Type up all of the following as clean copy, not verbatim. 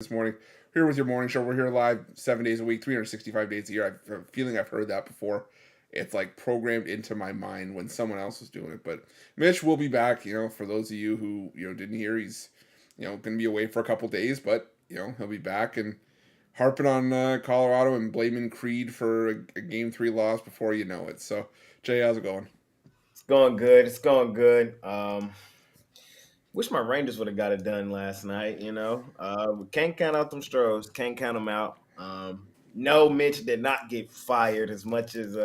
this morning. Here with your morning show. We're here live 7 days a week, 365 days a year. I have a feeling I've heard that before. It's like programmed into my mind when someone else is doing it. But Mitch will be back. For those of you who didn't hear, he's going to be away for a couple days, but he'll be back and harping on Colorado and blaming Creed for a game three loss before you know it. So Jay, how's it going? It's going good. It's going good. Wish my Rangers would have got it done last night. We can't count out them Stros. Can't count them out. No, Mitch did not get fired as much as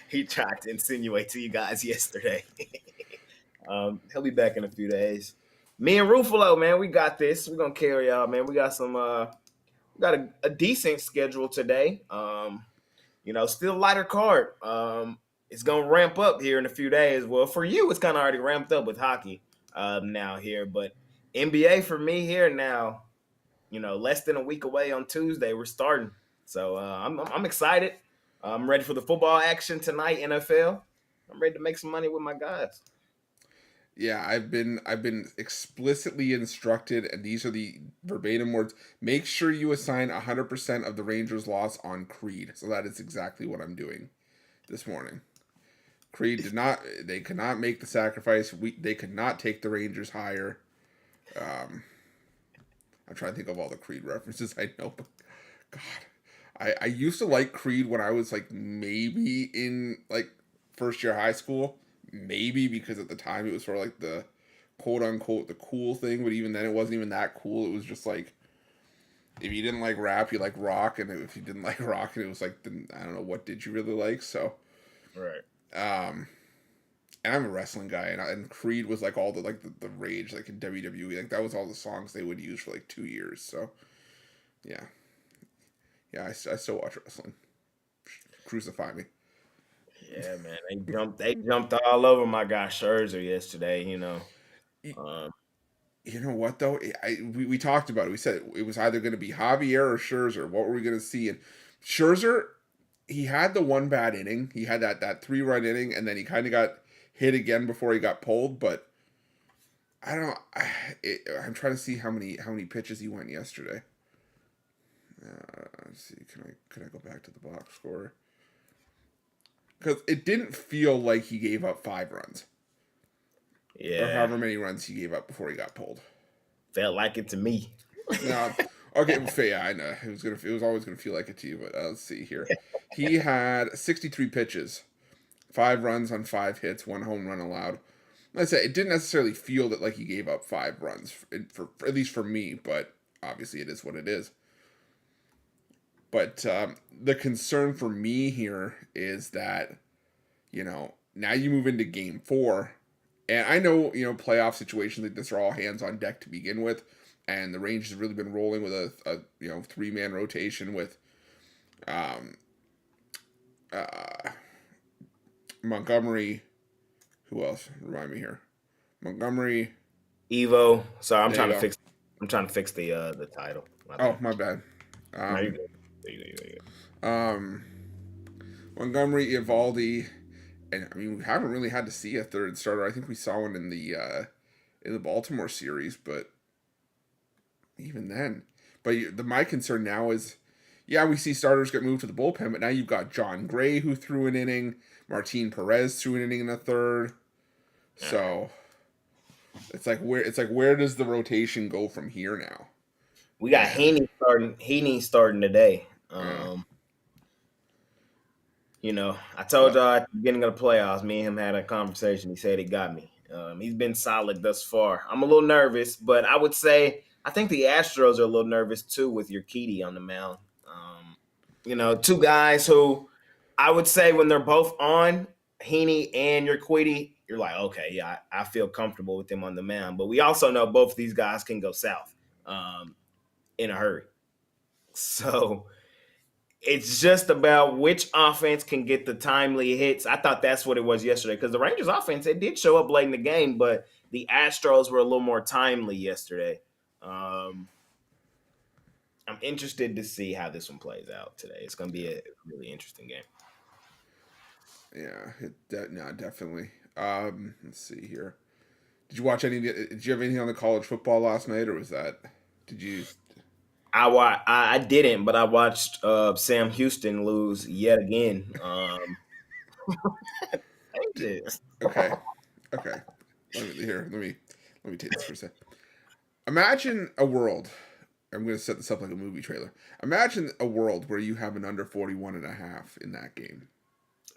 he tried to insinuate to you guys yesterday. He'll be back in a few days. Me and Ruffolo, man, we got this. We're gonna carry out, man. We got some. We got a decent schedule today. Still lighter card. It's gonna ramp up here in a few days. Well, for you, it's kind of already ramped up with hockey now here, but NBA for me here now. Less than a week away on Tuesday, we're starting. So I'm excited. I'm ready for the football action tonight. NFL. I'm ready to make some money with my guys. Yeah, I've been explicitly instructed, and these are the verbatim words. Make sure you assign 100% of the Rangers' loss on Creed. So that is exactly what I'm doing this morning. Creed did not. They could not make the sacrifice. They could not take the Rangers higher. I'm trying to think of all the Creed references I know, but God, I used to like Creed when I was like maybe in like first year high school. Maybe because at the time it was sort of like the quote unquote the cool thing, but even then it wasn't even that cool. It was just like if you didn't like rap, you like rock, and if you didn't like rock, and it was like then I don't know what did you really like. So, Right. and I'm a wrestling guy, and Creed was like all the rage like in WWE, like that was all the songs they would use for like 2 years. So, yeah, yeah, I still watch wrestling. Crucify me. Yeah, man. They jumped all over my guy Scherzer yesterday. Um, You know what though? We talked about it. We said it was either going to be Javier or Scherzer. What were we going to see? And Scherzer, he had the one bad inning. He had that 3-run inning, and then he kind of got hit again before he got pulled. But I don't. I'm trying to see how many pitches he went yesterday. Let's see. Can I go back to the box score? Because it didn't feel like he gave up 5 runs or yeah, however many runs he gave up before he got pulled. felt like it to me. No, okay, well, yeah, I know it was always gonna feel like it to you, but let's see here. He had 63 pitches, 5 runs on 5 hits, 1 home run allowed. Like I said, it didn't necessarily feel that like he gave up 5 runs for at least for me, but obviously it is what it is. But the concern for me here is that now you move into Game 4, and I know playoff situations like this are all hands on deck to begin with, and the Rangers have really been rolling with a 3-man rotation with um, uh, Montgomery. Who else? Remind me here. Montgomery. Evo. Sorry, I'm There you trying to go. fix. I'm trying to fix the title. My Oh, bad. my bad. No, you Um, good. You good. um, Montgomery, Ivaldi, and I mean we haven't really had to see a third starter. I think we saw one in the Baltimore series, but even then. But my concern now is, yeah, we see starters get moved to the bullpen, but now you've got John Gray who threw an inning, Martin Perez threw an inning in the third. All right. So it's like where does the rotation go from here now? We got And Heaney starting. Heaney starting today. yeah, I told well, y'all at the beginning of the playoffs, me and him had a conversation. He said he got me. He's been solid thus far. I'm a little nervous, but I would say I think the Astros are a little nervous too with Urquidy on the mound. Two guys who I would say when they're both on, Heaney and Urquidy, you're like, okay, yeah, I feel comfortable with them on the mound. But we also know both of these guys can go south in a hurry. So it's just about which offense can get the timely hits. I thought that's what it was yesterday because the Rangers offense, it did show up late in the game, but the Astros were a little more timely yesterday. Um, I'm interested to see how this one plays out today. It's going to be a really interesting game. yeah, no, definitely. Let's see here. Did you watch any? Did you have anything on the college football last night, or was that? Did you? I didn't, but I watched Sam Houston lose yet again. Changes. Okay, okay. Let me take this for a sec. Imagine a world. I'm going to set this up like a movie trailer. Imagine a world where you have an under 41.5 in that game,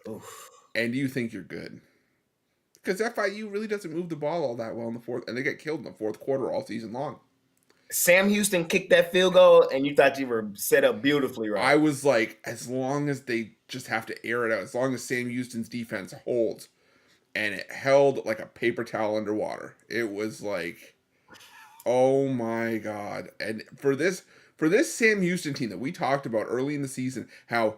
Oof. and you think you're good. Because FIU really doesn't move the ball all that well in the fourth, and they get killed in the fourth quarter all season long. Sam Houston kicked that field goal, and you thought you were set up beautifully, right? I was like, as long as they just have to air it out, as long as Sam Houston's defense holds, and it held like a paper towel underwater. It was like, oh my god! And for this Sam Houston team that we talked about early in the season, how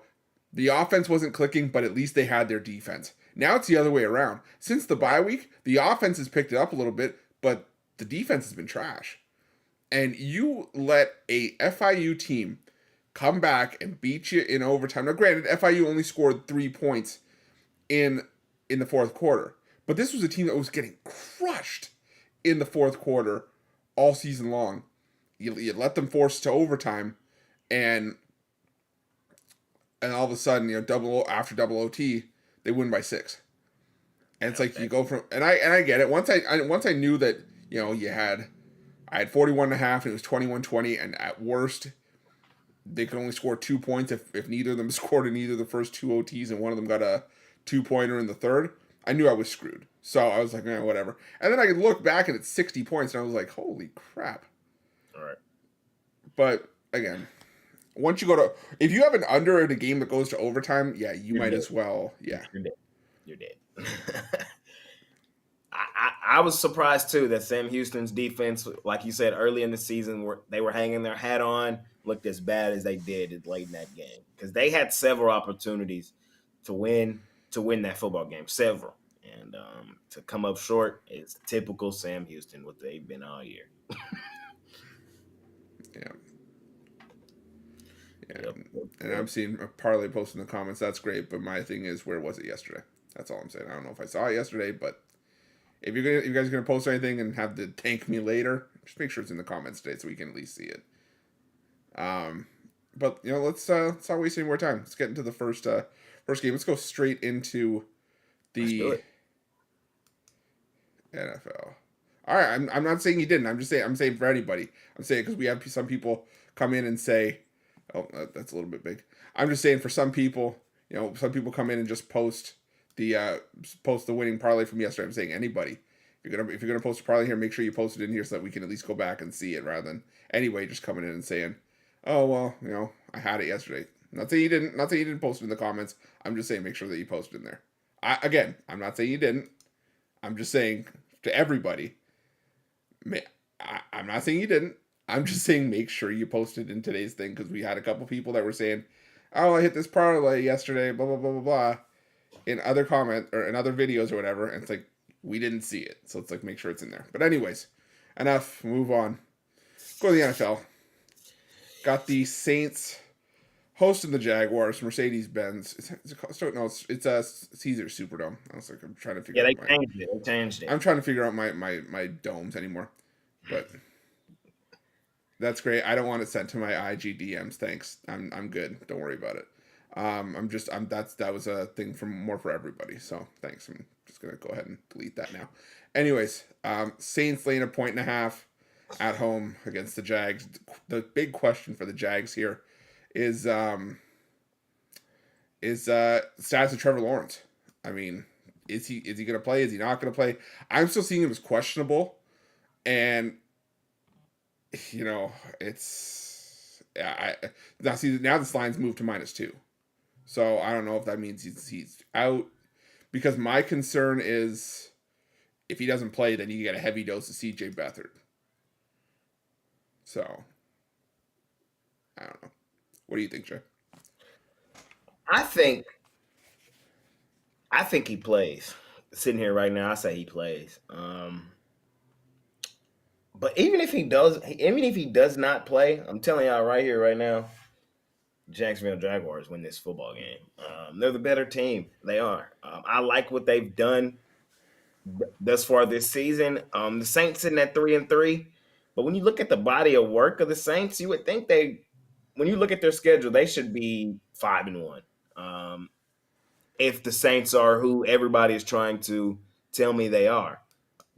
the offense wasn't clicking, but at least they had their defense. Now it's the other way around. Since the bye week, the offense has picked it up a little bit, but the defense has been trash. And you let a FIU team come back and beat you in overtime. Now, granted, FIU only scored 3 points in the fourth quarter, but this was a team that was getting crushed in the fourth quarter all season long. You let them force to overtime, and all of a sudden, after double OT, they win by 6. And it's like you go from, and I get it. Once I knew that I had 41.5 and it was 21-20, and at worst they could only score 2 points if neither of them scored in either of the first 2 OTs and one of them got a 2-pointer in the third. I knew I was screwed. So I was like, whatever. And then I could look back and it's 60 points and I was like, holy crap. All right. But again, once you go to, if you have an under in a game that goes to overtime, yeah, you might as well. Yeah. You're dead. I was surprised too that Sam Houston's defense, like you said early in the season, they were hanging their hat on, looked as bad as they did late in that game, because they had several opportunities to win that football game, several, and to come up short is typical Sam Houston, what they've been all year. Yeah. Yep. And I'm seeing a parlay post in the comments. That's great, but my thing is, where was it yesterday? That's all I'm saying. I don't know if I saw it yesterday, but if you guys are gonna post anything and have to tank me later, just make sure it's in the comments today so we can at least see it. But let's not waste any more time. Let's get into the first game. Let's go straight into the NFL. All right, I'm not saying you didn't. I'm saying for anybody. I'm saying because we have some people come in and say, oh, that's a little bit big. I'm just saying for some people, some people come in and just post the winning parlay from yesterday. I'm saying anybody. If you're gonna post a parlay here, make sure you post it in here so that we can at least go back and see it, rather than anyway just coming in and saying, oh well, I had it yesterday. Not saying you didn't. Not saying you didn't post it in the comments. I'm just saying make sure that you post it in there. I'm not saying you didn't. I'm just saying to everybody. I'm not saying you didn't. I'm just saying make sure you post it in today's thing, because we had a couple people that were saying, oh, I hit this parlay yesterday, blah blah blah blah blah, in other comment or in other videos or whatever, and it's like we didn't see it, so it's like make sure it's in there. But anyways, enough. Move on. Go to the NFL. Got the Saints hosting the Jaguars. Mercedes-Benz. It's a Caesar Superdome. I was like, I'm trying to figure. Yeah, they changed it. I'm trying to figure out my domes anymore, but that's great. I don't want it sent to my IG DMs. Thanks. I'm good. Don't worry about it. That was a thing more for everybody. So thanks. I'm just gonna go ahead and delete that now. Anyways, Saints laying 1.5 at home against the Jags. The big question for the Jags here is status of Trevor Lawrence. I mean, is he gonna play? Is he not gonna play? I'm still seeing him as questionable, and it's now this line's moved to -2. So I don't know if that means he's out, because my concern is if he doesn't play, then you get a heavy dose of CJ Beathard. So I don't know. What do you think, Jay? I think he plays. Sitting here right now, I say he plays. But even if he does not play, I'm telling y'all right here, right now, Jacksonville Jaguars win this football game. They're the better team. They are. I like what they've done thus far this season. The Saints sitting at 3-3. But when you look at the body of work of the Saints, you would think when you look at their schedule, they should be 5-1. If the Saints are who everybody is trying to tell me they are.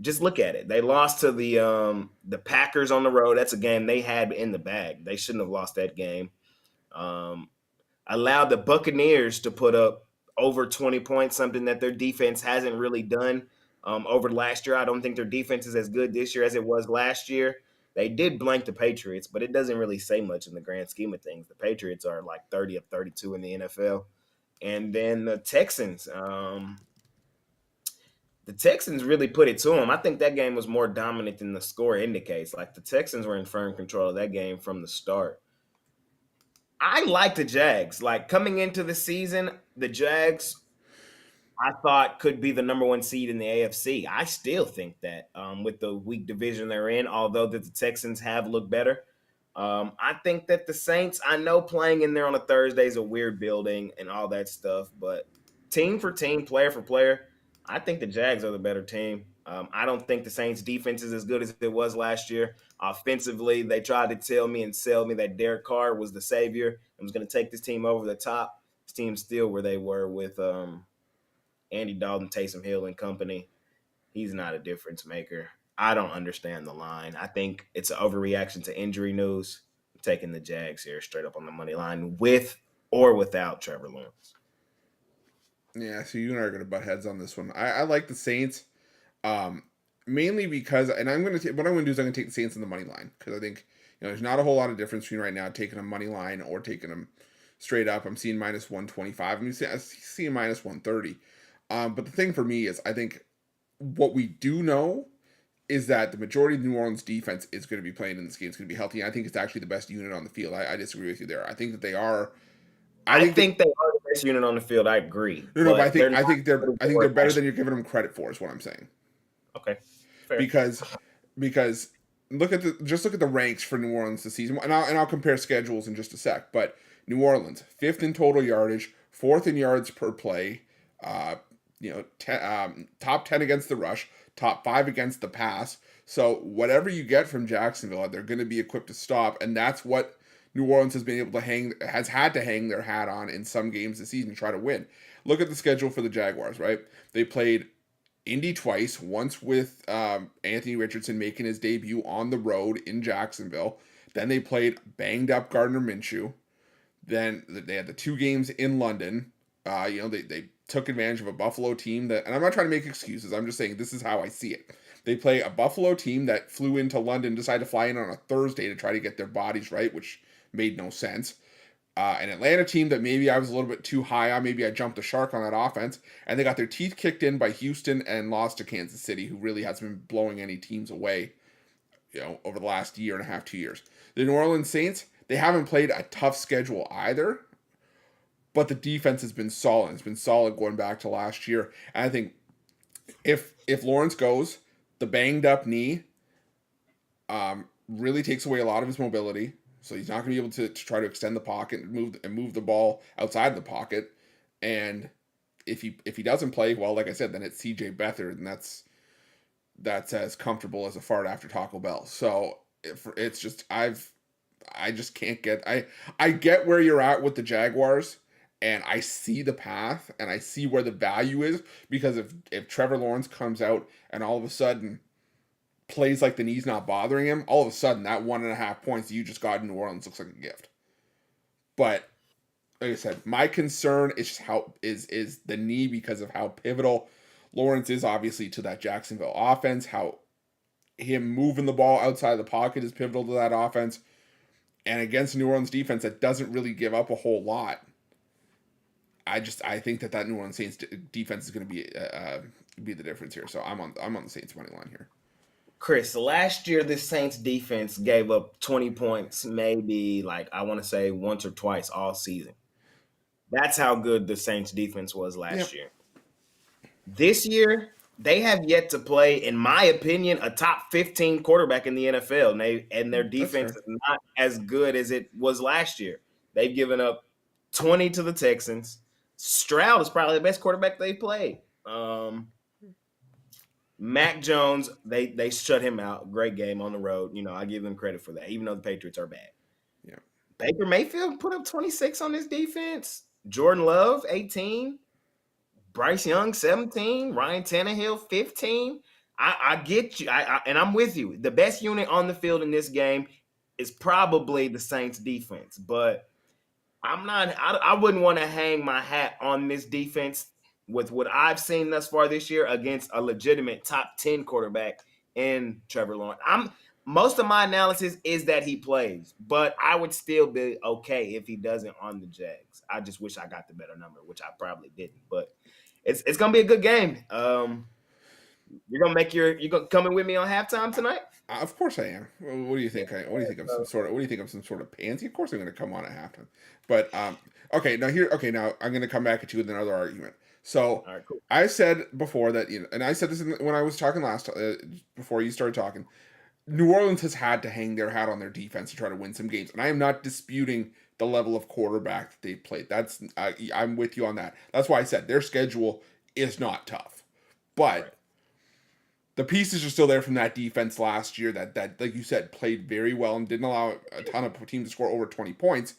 Just look at it. They lost to the Packers on the road. That's a game they had in the bag. They shouldn't have lost that game. Um, Allowed the Buccaneers to put up over 20 points, something that their defense hasn't really done over last year. I don't think their defense is as good this year as it was last year. They did blank the Patriots, but it doesn't really say much in the grand scheme of things. The Patriots are like 30 of 32 in the NFL. And then the Texans, really put it to them. I think that game was more dominant than the score indicates. Like the Texans were in firm control of that game from the start. I like the Jags. Like coming into the season, the Jags I thought could be the number one seed in the AFC. I still think that with the weak division they're in, although that the Texans have looked better. I think that the Saints, I know playing in there on a Thursday is a weird building and all that stuff, but team for team, player for player, I think the Jags are the better team. I don't think the Saints defense is as good as it was last year. Offensively, they tried to tell me and sell me that Derek Carr was the savior and was going to take this team over the top. This team's still where they were with Andy Dalton, Taysom Hill, and company. He's not a difference maker. I don't understand the line. I think it's an overreaction to injury news. I'm taking the Jags here straight up on the money line with or without Trevor Lawrence. Yeah, so you and I are going to butt heads on this one. I like the Saints, mainly because, and what I'm going to do is I'm going to take the Saints on the money line because I think there's not a whole lot of difference between right now taking a money line or taking them straight up. I'm seeing minus 125. I'm seeing minus 130. But the thing for me is I think what we do know is that the majority of New Orleans defense is going to be playing in this game. It's going to be healthy. I think it's actually the best unit on the field. I disagree with you there. I think that they are. I think they are the best unit on the field. I agree. No, but I think they're better than you're giving them credit for. Is what I'm saying. Okay, fair. Because look at the ranks for New Orleans this season, and I'll compare schedules in just a sec. But New Orleans 5th in total yardage, 4th in yards per play. Top 10 against the rush, top 5 against the pass. So whatever you get from Jacksonville, they're going to be equipped to stop, and that's what New Orleans has been able to has had to hang their hat on in some games this season to try to win. Look at the schedule for the Jaguars, right? They played Indy twice, once with Anthony Richardson making his debut on the road in Jacksonville. Then they played banged up Gardner Minshew. Then they had the 2 games in London. They took advantage of a Buffalo team that, and I'm not trying to make excuses, I'm just saying this is how I see it. They play a Buffalo team that flew into London, decided to fly in on a Thursday to try to get their bodies right, which made no sense. An Atlanta team that maybe I was a little bit too high on, maybe I jumped the shark on that offense, and they got their teeth kicked in by Houston and lost to Kansas City, who really hasn't been blowing any teams away, over the last year and a half, 2 years. The New Orleans Saints, they haven't played a tough schedule either, but the defense has been solid. It's been solid going back to last year. And I think if Lawrence goes, the banged up knee really takes away a lot of his mobility. So he's not going to be able to try to extend the pocket and move the ball outside the pocket. And if he doesn't play, well, like I said, then it's CJ Beathard, and that's as comfortable as a fart after Taco Bell. So it's just I just can't get I get where you're at with the Jaguars. And I see the path, and I see where the value is, because if Trevor Lawrence comes out and all of a sudden plays like the knee's not bothering him, all of a sudden that 1.5 points that you just got in New Orleans looks like a gift. But like I said, my concern is just is the knee, because of how pivotal Lawrence is obviously to that Jacksonville offense. How him moving the ball outside the pocket is pivotal to that offense, and against New Orleans defense that doesn't really give up a whole lot. I think that New Orleans Saints defense is going to be the difference here. So I'm on the Saints money line here. Chris, last year the Saints defense gave up 20 points, maybe I want to say once or twice all season. That's how good the Saints defense was last year. This year, they have yet to play, in my opinion, a top 15 quarterback in the NFL, and their defense is not as good as it was last year. They've given up 20 to the Texans. Stroud is probably the best quarterback they've played. Mac Jones, they shut him out. Great game on the road. I give them credit for that, even though the Patriots are bad. Yeah. Baker Mayfield put up 26 on this defense. Jordan Love, 18. Bryce Young, 17. Ryan Tannehill, 15. I get you. And I'm with you. The best unit on the field in this game is probably the Saints defense, but I wouldn't want to hang my hat on this defense with what I've seen thus far this year against a legitimate top 10 quarterback in Trevor Lawrence. Most of my analysis is that he plays, but I would still be okay if he doesn't on the Jags. I just wish I got the better number, which I probably didn't. But it's gonna be a good game. You're gonna come in with me on halftime tonight? Of course I am. What do you think? What do you think of some sort of? What do you think of some sort of pansy? Of course I'm going to come on at halftime. But okay, now I'm going to come back at you with another argument. So All right, cool. I said before that and I said this when I was talking last before you started talking. New Orleans has had to hang their hat on their defense to try to win some games, and I am not disputing the level of quarterback that they played. I'm with you on that. That's why I said their schedule is not tough, but. Right. The pieces are still there from that defense last year that like you said, played very well and didn't allow a ton of teams to score over 20 points.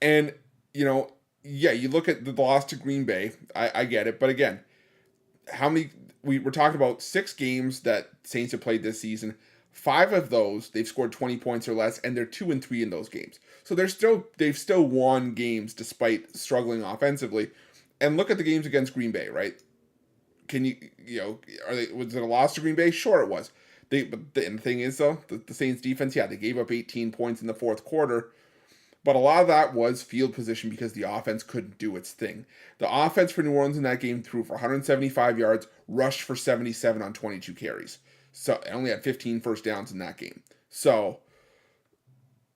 And, you look at the loss to Green Bay. I get it. But again, we're talking about 6 games that Saints have played this season. 5 of those, they've scored 20 points or less, and they're 2-3 in those games. So they've still won games despite struggling offensively. And look at the games against Green Bay, right? Was it a loss to Green Bay? Sure, it was. But the thing is, though, the Saints defense, they gave up 18 points in the fourth quarter, but a lot of that was field position because the offense couldn't do its thing. The offense for New Orleans in that game threw for 175 yards, rushed for 77 on 22 carries. So it only had 15 first downs in that game. So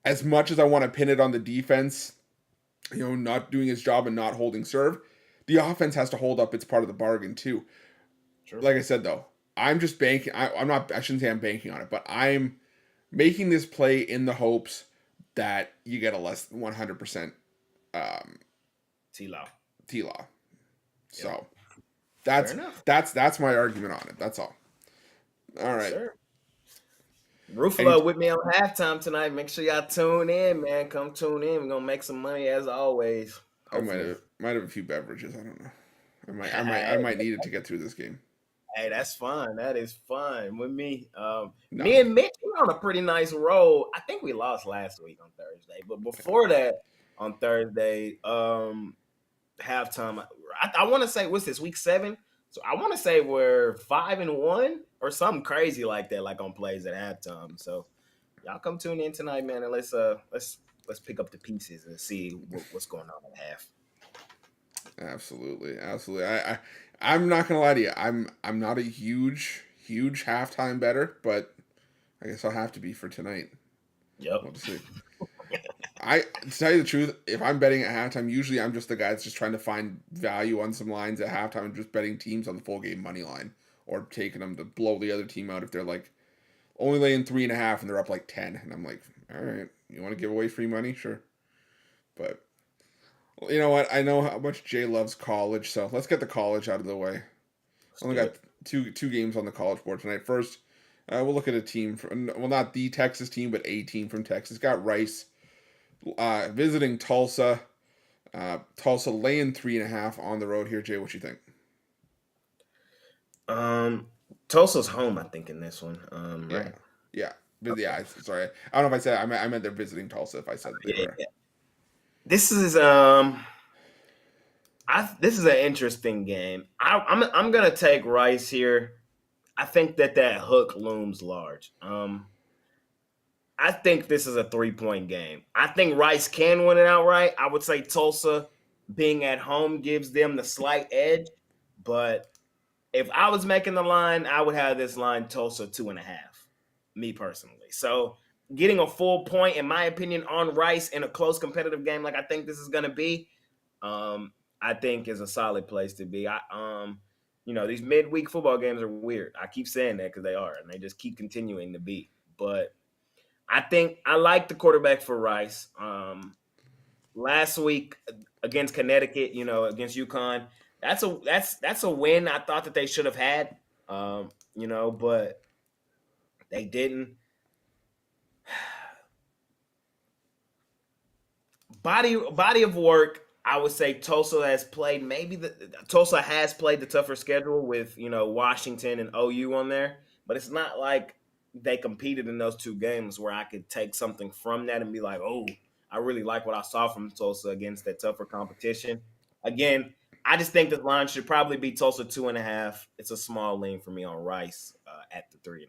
as much as I want to pin it on the defense, not doing its job and not holding serve, the offense has to hold up its part of the bargain too. Sure. Like I said, though, I'm just banking. I shouldn't say I'm banking on it, but I'm making this play in the hopes that you get a less than 100% T-Law. So that's my argument on it. That's all. All right. Sure. Ruffolo with me on halftime tonight. Make sure y'all tune in, man. Come tune in. We're gonna make some money as always. Hopefully. I might have a few beverages. I don't know. I might need it to get through this game. Hey, that's fun. That is fun with me. Me and Mitch, we're on a pretty nice roll. I think we lost last week on Thursday, but before that, on Thursday, halftime, I want to say, what's this, week 7? So I want to say we're 5-1 or something crazy like that, like on plays at halftime. So y'all come tune in tonight, man, and let's pick up the pieces and see what's going on at half. Absolutely. I'm not gonna lie to you. I'm not a huge halftime bettor, but I guess I'll have to be for tonight. Yep. We'll see. To tell you the truth, if I'm betting at halftime, usually I'm just the guy that's just trying to find value on some lines at halftime and just betting teams on the full game money line or taking them to blow the other team out if they're like only laying 3.5 and they're up like 10, and I'm like, all right, you want to give away free money, sure, but. Well, you know what? I know how much Jay loves college, so let's get the college out of the way. Only got two games on the college board tonight. First, we'll look at a team not the Texas team, but a team from Texas. Got Rice visiting Tulsa. Tulsa laying 3.5 on the road here. Jay, what you think? Tulsa's home, I think, in this one. Right? Yeah. Sorry, I don't know if I said I meant they're visiting Tulsa. If I said they were. Yeah. This is this is an interesting game. I'm gonna take Rice here. I think that hook looms large. I think this is a 3-point game. I think Rice can win it outright. I would say Tulsa being at home gives them the slight edge, but if I was making the line, I would have this line Tulsa 2.5. Me personally, so. Getting a full point, in my opinion, on Rice in a close competitive game like I think this is going to be, I think is a solid place to be. These midweek football games are weird. I keep saying that because they are, and they just keep continuing to be. But I think I like the quarterback for Rice. Last week against Connecticut, against UConn, that's a win I thought that they should have had. but they didn't. Body of work, I would say Tulsa has played the tougher schedule with Washington and OU on there, but it's not like they competed in those two games where I could take something from that and be like, oh, I really like what I saw from Tulsa against that tougher competition. Again, I just think the line should probably be Tulsa 2.5. It's a small lean for me on Rice at the 3.5.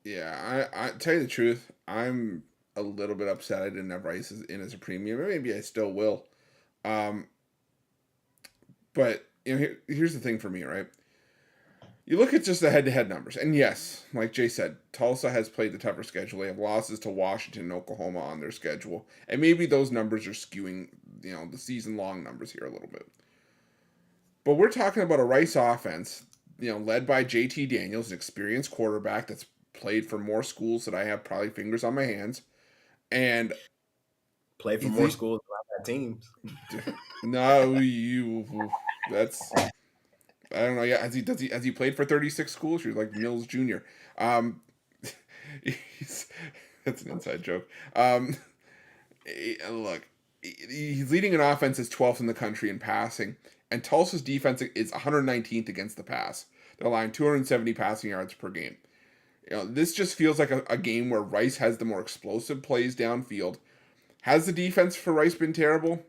Yeah, I tell you the truth, I'm a little bit upset I didn't have Rice in as a premium. Maybe I still will. Um, but here's the thing for me, right? You look at just the head-to-head numbers, and yes, like Jay said, Tulsa has played the tougher schedule. They have losses to Washington and Oklahoma on their schedule, and maybe those numbers are skewing, the season-long numbers here a little bit. But we're talking about a Rice offense, led by JT Daniels, an experienced quarterback that's played for more schools that I have probably fingers on my hands, and Play for more schools than I've had teams. No, that's I don't know. Yeah, has he played for 36 schools? You're like Mills Jr. Um, he's, that's an inside joke. Look, he's leading an offense that's 12th in the country in passing, and Tulsa's defense is 119th against the pass. They're allowing 270 passing yards per game. This just feels like a game where Rice has the more explosive plays downfield. Has the defense for Rice been terrible?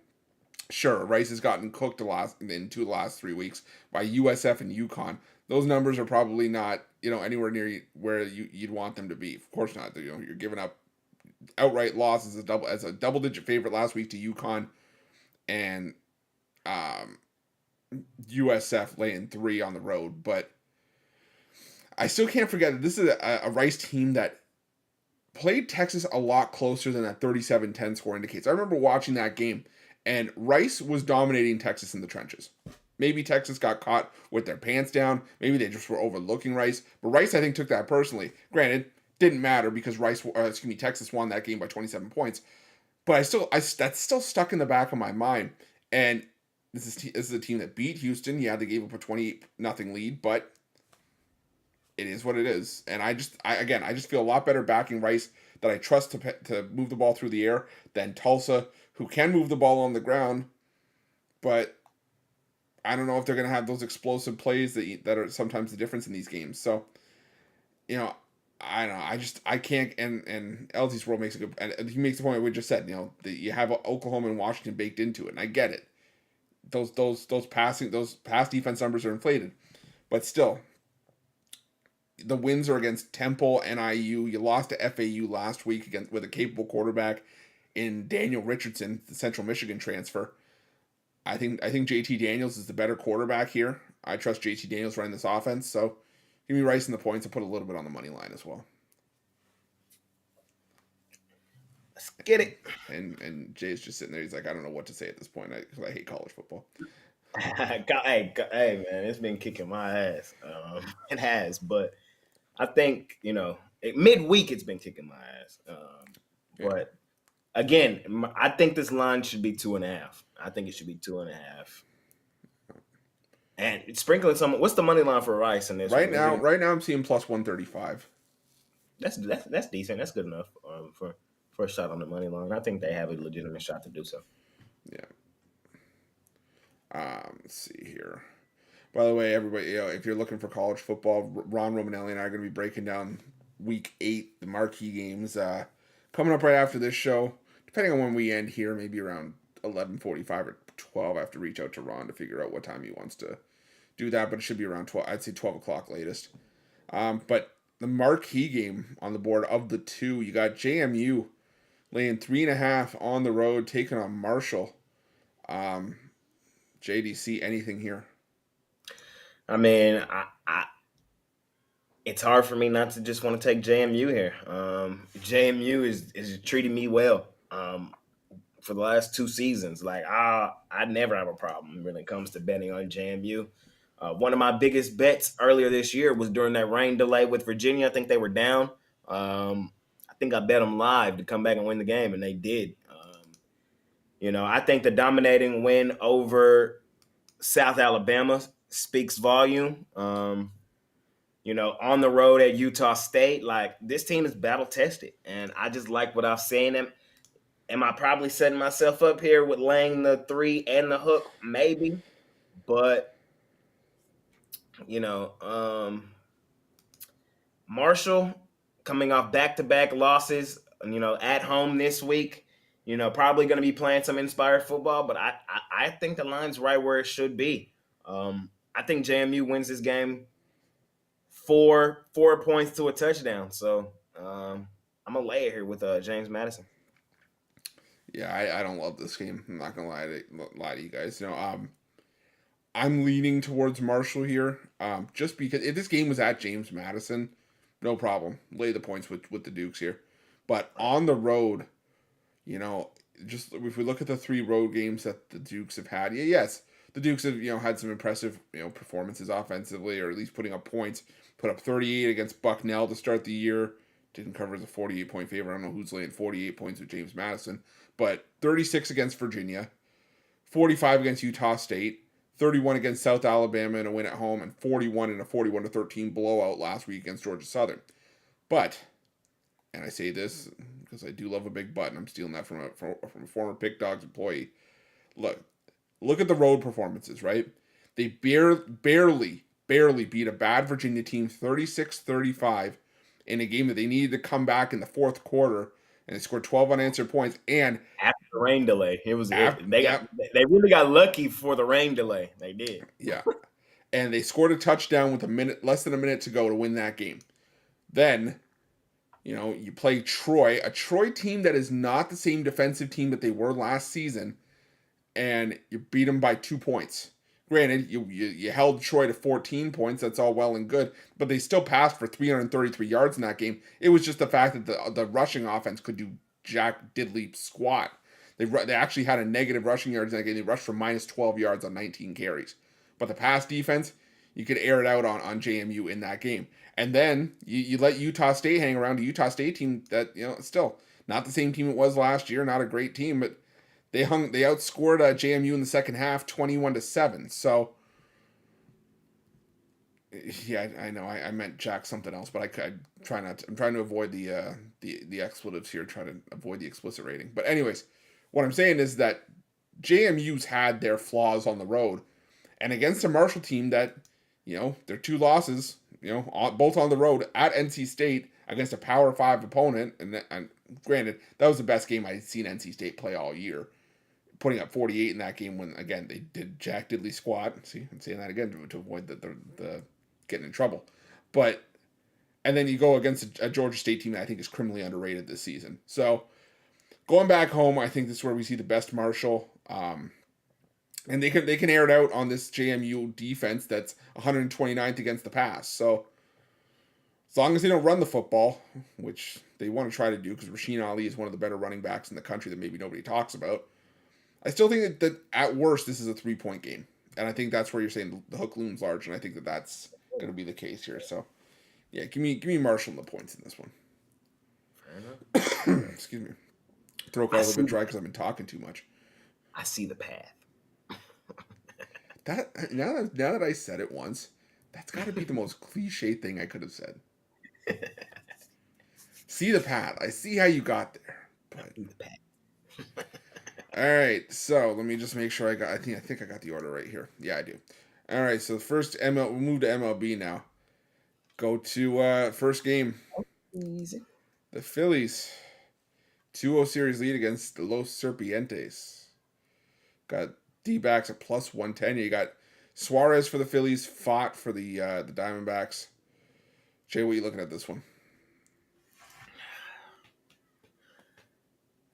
Sure, Rice has gotten cooked in the last 3 weeks by USF and UConn. Those numbers are probably not anywhere near where you'd want them to be. Of course not. You're giving up outright losses as a double digit favorite last week to UConn, and USF laying 3 on the road. But I still can't forget that this is a Rice team that played Texas a lot closer than that 37-10 score indicates. I remember watching that game, and Rice was dominating Texas in the trenches. Maybe Texas got caught with their pants down. Maybe they just were overlooking Rice. But Rice, I think, took that personally. Granted, didn't matter because Texas won that game by 27 points. But that's still stuck in the back of my mind. And this is a team that beat Houston. Yeah, they gave up a 28-0 lead, but it is what it is. And I just feel a lot better backing Rice that I trust to move the ball through the air than Tulsa, who can move the ball on the ground, but I don't know if they're going to have those explosive plays that are sometimes the difference in these games. So, I don't know. I can't. And LT's World makes a good. And he makes the point we just said. That you have Oklahoma and Washington baked into it, and I get it. Those pass defense numbers are inflated, but still, the wins are against Temple, NIU. You lost to FAU last week with a capable quarterback in Daniel Richardson, the Central Michigan transfer. I think JT Daniels is the better quarterback here. I trust JT Daniels running this offense, so give me Rice in the points and put a little bit on the money line as well. Let's get it. And Jay's just sitting there. He's like, I don't know what to say at this point because I hate college football. Hey, man, it's been kicking my ass. It has, but I think midweek it's been kicking my ass. But again, I think this line should be 2.5. I think it should be 2.5. And it's sprinkling some. What's the money line for Rice in this? Right now, I'm seeing plus 135. That's decent. That's good enough for a shot on the money line. I think they have a legitimate shot to do so. Yeah. Let's see here. By the way, everybody, if you're looking for college football, Ron Romanelli and I are going to be breaking down Week 8, the marquee games, coming up right after this show. Depending on when we end here, maybe around 11:45 or 12. I have to reach out to Ron to figure out what time he wants to do that, but it should be around 12. I'd say 12 o'clock latest. But the marquee game on the board of the two, you got JMU laying 3.5 on the road, taking on Marshall. JDC, anything here? I mean, it's hard for me not to just want to take JMU here. JMU is treating me well for the last 2 seasons. Like I never have a problem when it comes to betting on JMU. One of my biggest bets earlier this year was during that rain delay with Virginia. I think they were down. I think I bet them live to come back and win the game, and they did. I think the dominating win over South Alabama speaks volume. On the road at Utah State, like this team is battle tested, and I just like what I've seen. Am I probably setting myself up here with laying the 3 and the hook? Maybe, but you know, Marshall coming off back-to-back losses, at home this week. Probably going to be playing some inspired football, but I think the line's right where it should be. I think JMU wins this game 4 points to a touchdown. So I'm gonna lay it here with James Madison. Yeah, I don't love this game. I'm not gonna lie to you guys. I'm leaning towards Marshall here, just because if this game was at James Madison, no problem, lay the points with the Dukes here. But on the road, you know, just if we look at the 3 road games that the Dukes have had, yeah, yes, the Dukes have had some impressive performances offensively, or at least putting up points. Put up 38 against Bucknell to start the year. Didn't cover as a 48-point favorite. I don't know who's laying 48 points with James Madison, but 36 against Virginia, 45 against Utah State, 31 against South Alabama in a win at home, and 41 in a 41-13 blowout last week against Georgia Southern. But, and I say this because I do love a big butt, and I'm stealing that from a former Pick Dogs employee. Look at the road performances, right? They barely beat a bad Virginia team 36-35 in a game that they needed to come back in the fourth quarter, and they scored 12 unanswered points. And after the rain delay, they really got lucky for the rain delay. They did. Yeah. And they scored a touchdown with less than a minute to go to win that game. Then, you play Troy, a Troy team that is not the same defensive team that they were last season, and you beat them by 2 points. Granted, you held Troy to 14 points. That's all well and good, but they still passed for 333 yards in that game. It was just the fact that the rushing offense could do jack diddly squat. They actually had a negative rushing yards in that game. They rushed for minus 12 yards on 19 carries. But the pass defense, you could air it out on JMU in that game. And then you let Utah State hang around. A Utah State team that still not the same team it was last year. Not a great team, but they outscored JMU in the second half 21-7. So yeah, I know I meant Jack something else, but I try not to. I'm trying to avoid the expletives here, try to avoid the explicit rating. But anyways, what I'm saying is that JMU's had their flaws on the road, and against a Marshall team that their 2 losses, both on the road at NC State against a Power 5 opponent, and granted that was the best game I'd seen NC State play all year, putting up 48 in that game when again they did jack diddly squat. See, I'm saying that again to avoid the getting in trouble. And then you go against a Georgia State team that I think is criminally underrated this season. So going back home, I think this is where we see the best Marshall. And they can air it out on this JMU defense that's 129th against the pass. So as long as they don't run the football, which they want to try to do because Rasheen Ali is one of the better running backs in the country that maybe nobody talks about, I still think that at worst this is a 3-point game. And I think that's where you're saying the hook looms large, and I think that's going to be the case here. So yeah, give me Marshall and the points in this one. Fair enough. Excuse me. Throat got a little bit dry because I've been talking too much. I see the path. That now that I said it once, that's got to be the most cliche thing I could have said. See the path. I see how you got there. But the path. All right, so let me just make sure I think I got the order right here. Yeah, I do. All right, so the first we'll move to MLB now. Go to first game. Easy. The Phillies 2-0 series lead against the Los Serpientes. Got D-backs at plus 110. You got Suarez for the Phillies, Fott for the Diamondbacks. Jay, what are you looking at this one?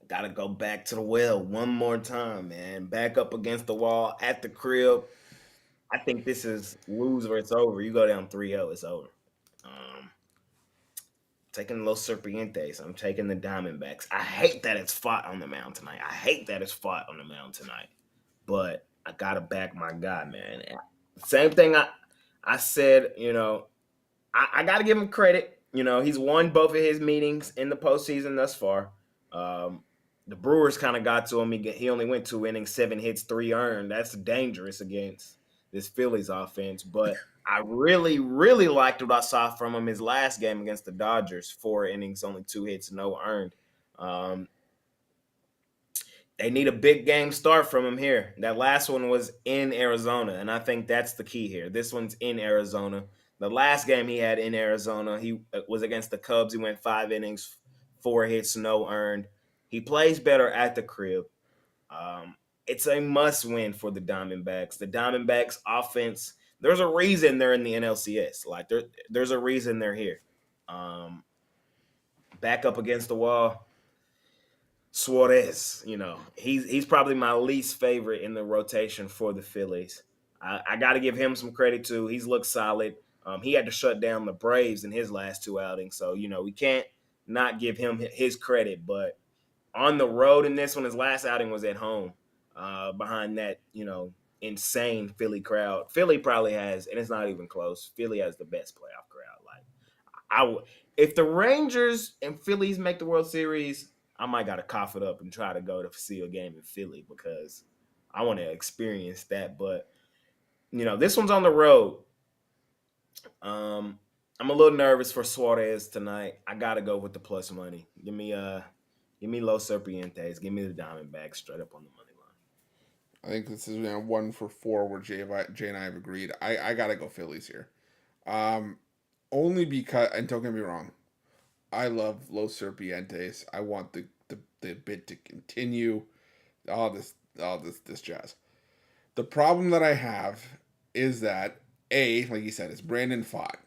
Gotta go back to the well one more time, man. Back up against the wall at the crib. I think this is lose or it's over. You go down 3-0, it's over. Taking the Los Serpientes. I'm taking the Diamondbacks. I hate that it's fought on the mound tonight. But I gotta back my guy, man. Same thing I said, I gotta give him credit. He's won both of his meetings in the postseason thus far. The Brewers kind of got to him. He only went 2 innings, 7 hits, 3 earned. That's dangerous against this Phillies offense. But I really, really liked what I saw from him his last game against the Dodgers. 4 innings, only 2 hits, no earned. They need a big game start from him here. That last one was in Arizona, and I think that's the key here. This one's in Arizona. The last game he had in Arizona, he was against the Cubs. He went 5 innings, 4 hits, no earned. He plays better at the crib. It's a must-win for the Diamondbacks. The Diamondbacks offense, there's a reason they're in the NLCS. Like there's a reason they're here. Back up against the wall. Suarez, he's probably my least favorite in the rotation for the Phillies. I got to give him some credit too. He's looked solid. He had to shut down the Braves in his last 2 outings, so we can't not give him his credit. But on the road in this one, his last outing was at home, behind that insane Philly crowd. Philly probably has, and it's not even close. Philly has the best playoff crowd. If the Rangers and Phillies make the World Series, I might got to cough it up and try to go to see a game in Philly because I want to experience that. But, this one's on the road. I'm a little nervous for Suarez tonight. I got to go with the plus money. Give me Los Serpientes. Give me the Diamondbacks straight up on the money line. I think this is 1 for 4 where Jay and I have agreed. I got to go Phillies here. Only because, and don't get me wrong, I love Los Serpientes. I want the bit to continue. All this jazz. The problem that I have is that like you said, it's Brandon Pfaadt,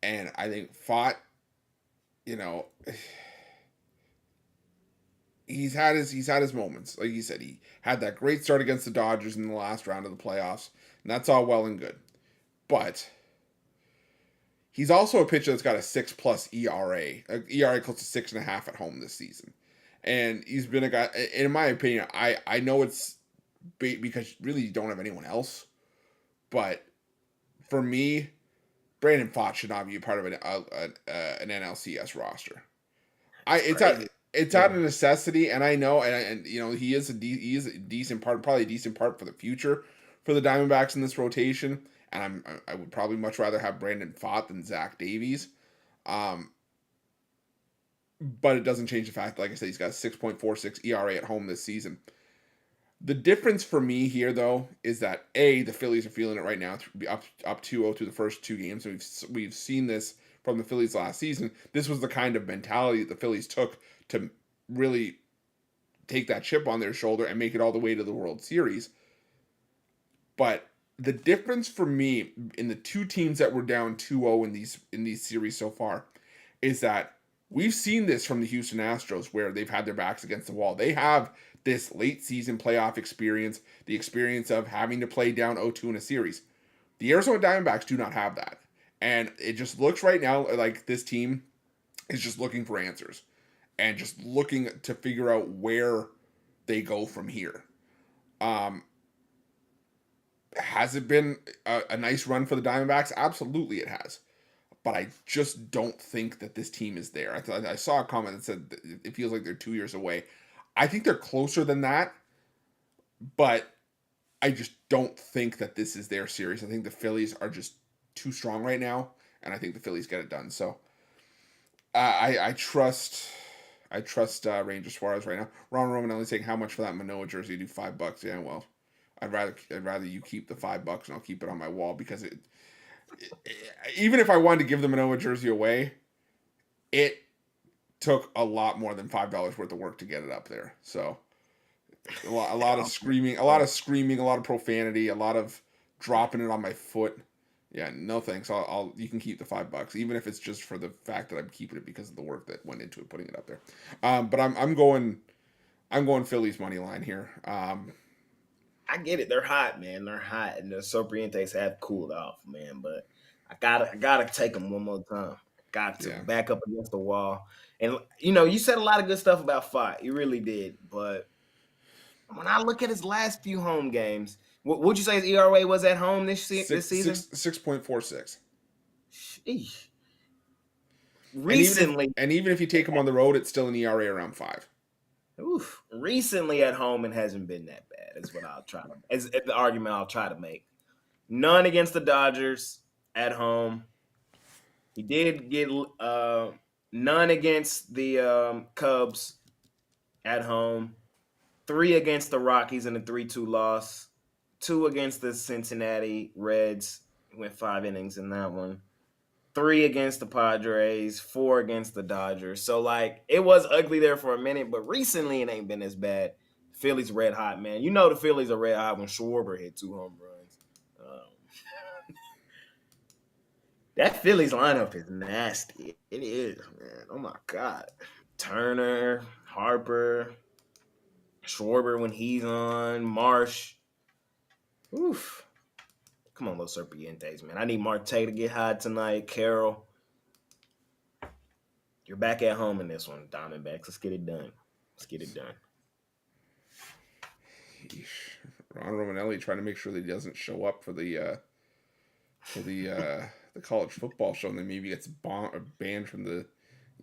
and I think Pfaadt, he's had his moments. Like you said, he had that great start against the Dodgers in the last round of the playoffs, and that's all well and good, but he's also a pitcher that's got a 6+ ERA close to 6.5 at home this season. And he's been a guy, in my opinion, I know it's because really you don't have anyone else. But for me, Brandon Pfaadt should not be a part of an NLCS roster. It's out of necessity, and I know, and he is a decent part, probably a decent part for the future for the Diamondbacks in this rotation. And I would probably much rather have Brandon Pfaadt than Zach Davies. But it doesn't change the fact, like I said, he's got a 6.46 ERA at home this season. The difference for me here, though, is that the Phillies are feeling it right now, up 2-0 through the first 2 games. And we've seen this from the Phillies last season. This was the kind of mentality that the Phillies took to really take that chip on their shoulder and make it all the way to the World Series. But the difference for me in the 2 teams that were down 2-0 in these series so far is that we've seen this from the Houston Astros where they've had their backs against the wall. They have this late season playoff experience, the experience of having to play down 0-2 in a series. The Arizona Diamondbacks do not have that. And it just looks right now like this team is just looking for answers and just looking to figure out where they go from here. Has it been a nice run for the Diamondbacks? Absolutely it has. But I just don't think that this team is there. I saw a comment that said that it feels like they're 2 years away. I think they're closer than that, but I just don't think that this is their series. I think the Phillies are just too strong right now, and I think the Phillies get it done. So I trust Ranger Suarez right now. Ron Romanelli saying, how much for that Manoah jersey? Do $5? Yeah, well, I'd rather you keep the $5 and I'll keep it on my wall because even if I wanted to give the Manoah jersey away, it took a lot more than $5 worth of work to get it up there. So a lot of screaming, a lot of profanity, a lot of dropping it on my foot. Yeah, no thanks. You can keep the $5, even if it's just for the fact that I'm keeping it because of the work that went into it, putting it up there. But I'm going Phillies money line here. I get it. They're hot, man. They're hot, and the Sorprientes have cooled off, man. But I gotta take them one more time. Got to back up against the wall. And you said a lot of good stuff about Pfaadt. You really did. But when I look at his last few home games, what'd you say his ERA was at home this season? 6.46. Sheesh. Recently, and even if you take him on the road, it's still an ERA around 5. Oof. Recently at home, it hasn't been that bad. Is what I'll try to, as the argument I'll try to make. None against the Dodgers at home. He did get none against the Cubs at home. 3 against the Rockies in a 3-2 loss. 2 against the Cincinnati Reds. Went 5 innings in that one. 3 against the Padres. 4 against the Dodgers. So, like, it was ugly there for a minute, but recently it ain't been as bad. Phillies red hot, man. You know the Phillies are red hot when Schwarber hit 2 home runs. That Phillies lineup is nasty. It is, man. Oh, my God. Turner, Harper, Schwarber when he's on, Marsh. Oof. Come on, Los Serpientes, man. I need Marte to get hot tonight. Carroll. You're back at home in this one, Diamondbacks. Let's get it done. Let's get it done. Yeesh. Ron Romanelli trying to make sure that he doesn't show up for the college football show, and then maybe gets banned from the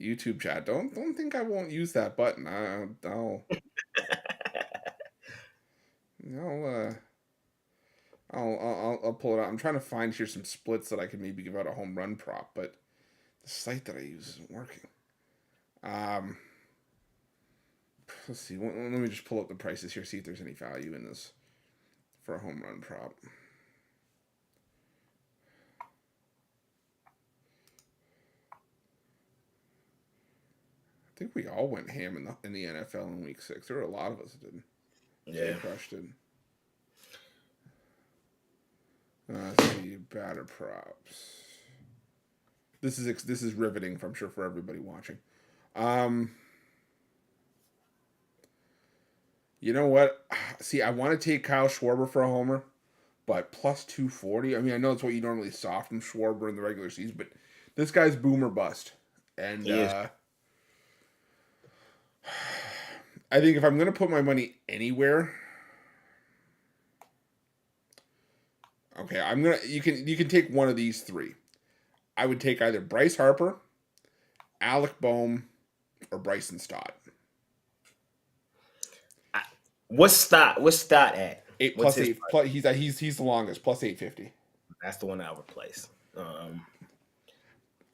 YouTube chat. Don't think I won't use that button. I'll pull it out. I'm trying to find here some splits that I can maybe give out a home run prop, but the site that I use isn't working. Let's see. Let me just pull up the prices here, see if there's any value in this for a home run prop. I think we all went ham in the NFL in week 6. There were a lot of us that didn't. Yeah. Crushed it. Let's see, batter props. This is riveting, I'm sure, for everybody watching. You know what? See, I want to take Kyle Schwarber for a homer, but plus 240. I mean, I know it's what you normally saw from Schwarber in the regular season, but this guy's boom or bust, and I think if I'm going to put my money anywhere. Okay, you can take one of these 3. I would take either Bryce Harper, Alec Boehm, or Bryson Stott. What's Stott at? 8 plus 8. He's the longest, plus 850. That's the one I would replace.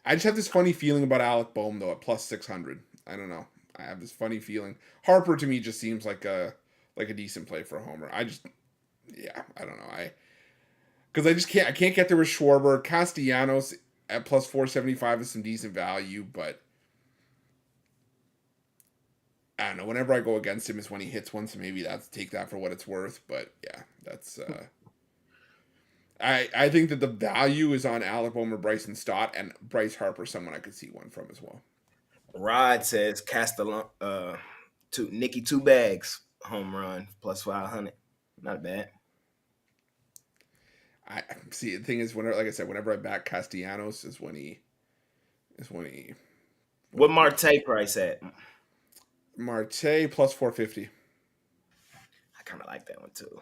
I just have this funny feeling about Alec Boehm though at plus 600. I don't know. I have this funny feeling. Harper to me just seems like a decent play for a homer. I don't know. Because I can't get there with Schwarber. Castellanos at plus 475 is some decent value, but I don't know. Whenever I go against him is when he hits one, so maybe take that for what it's worth. But yeah, that's I think that the value is on Alec Boehm or Bryson Stott, and Bryce Harper, someone I could see one from as well. Rod says Nicky 2 bags home run plus 500. Not bad. I see. The thing is, whenever I back Castellanos is when he. What Marte price at? Marte plus 450. I kind of like that one too.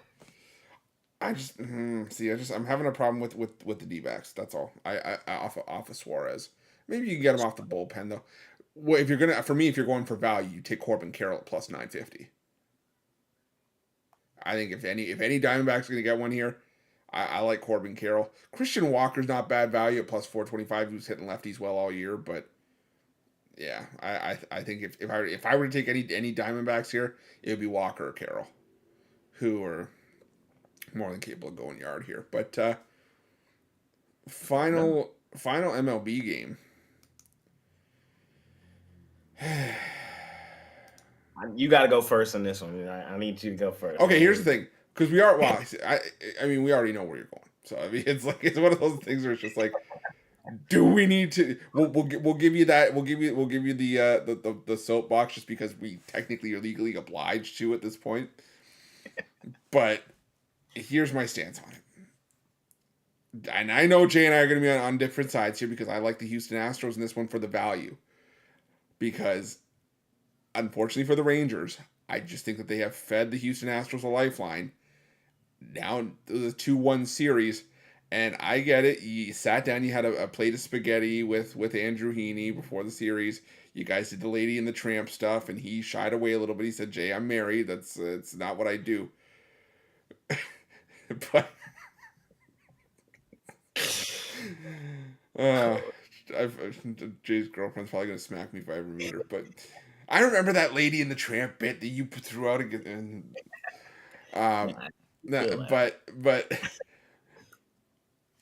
I'm having a problem with the D-backs. That's all. I off of Suarez. Maybe you can get him off the bullpen though. Well, if you're going for value, you take Corbin Carroll at plus 950. I think if any Diamondbacks are going to get one here, I like Corbin Carroll. Christian Walker's not bad value at plus 425. Who's hitting lefties well all year, but yeah, I think if I were to take any Diamondbacks here, it would be Walker or Carroll, who are more than capable of going yard here. But final MLB game. You got to go first on this one. I need you to go first. Okay, here's the thing, because we are. Well, I mean, we already know where you're going. So I mean, it's one of those things where it's just like, do we need to? We'll give you that. We'll give you the soapbox just because we technically are legally obliged to at this point. But here's my stance on it. And I know Jay and I are going to be on different sides here because I like the Houston Astros in this one for the value. Because, unfortunately for the Rangers, I just think that they have fed the Houston Astros a lifeline. Now, the 2-1 series, and I get it. You sat down, you had a plate of spaghetti with Andrew Heaney before the series. You guys did the Lady and the Tramp stuff, and he shied away a little bit. He said, Jay, I'm married. It's not what I do. But Uh, Jay's girlfriend's probably gonna smack me if I ever meet her. But I remember that Lady in the Tramp bit that you threw out again. And, um, Nah, nah, chill out. but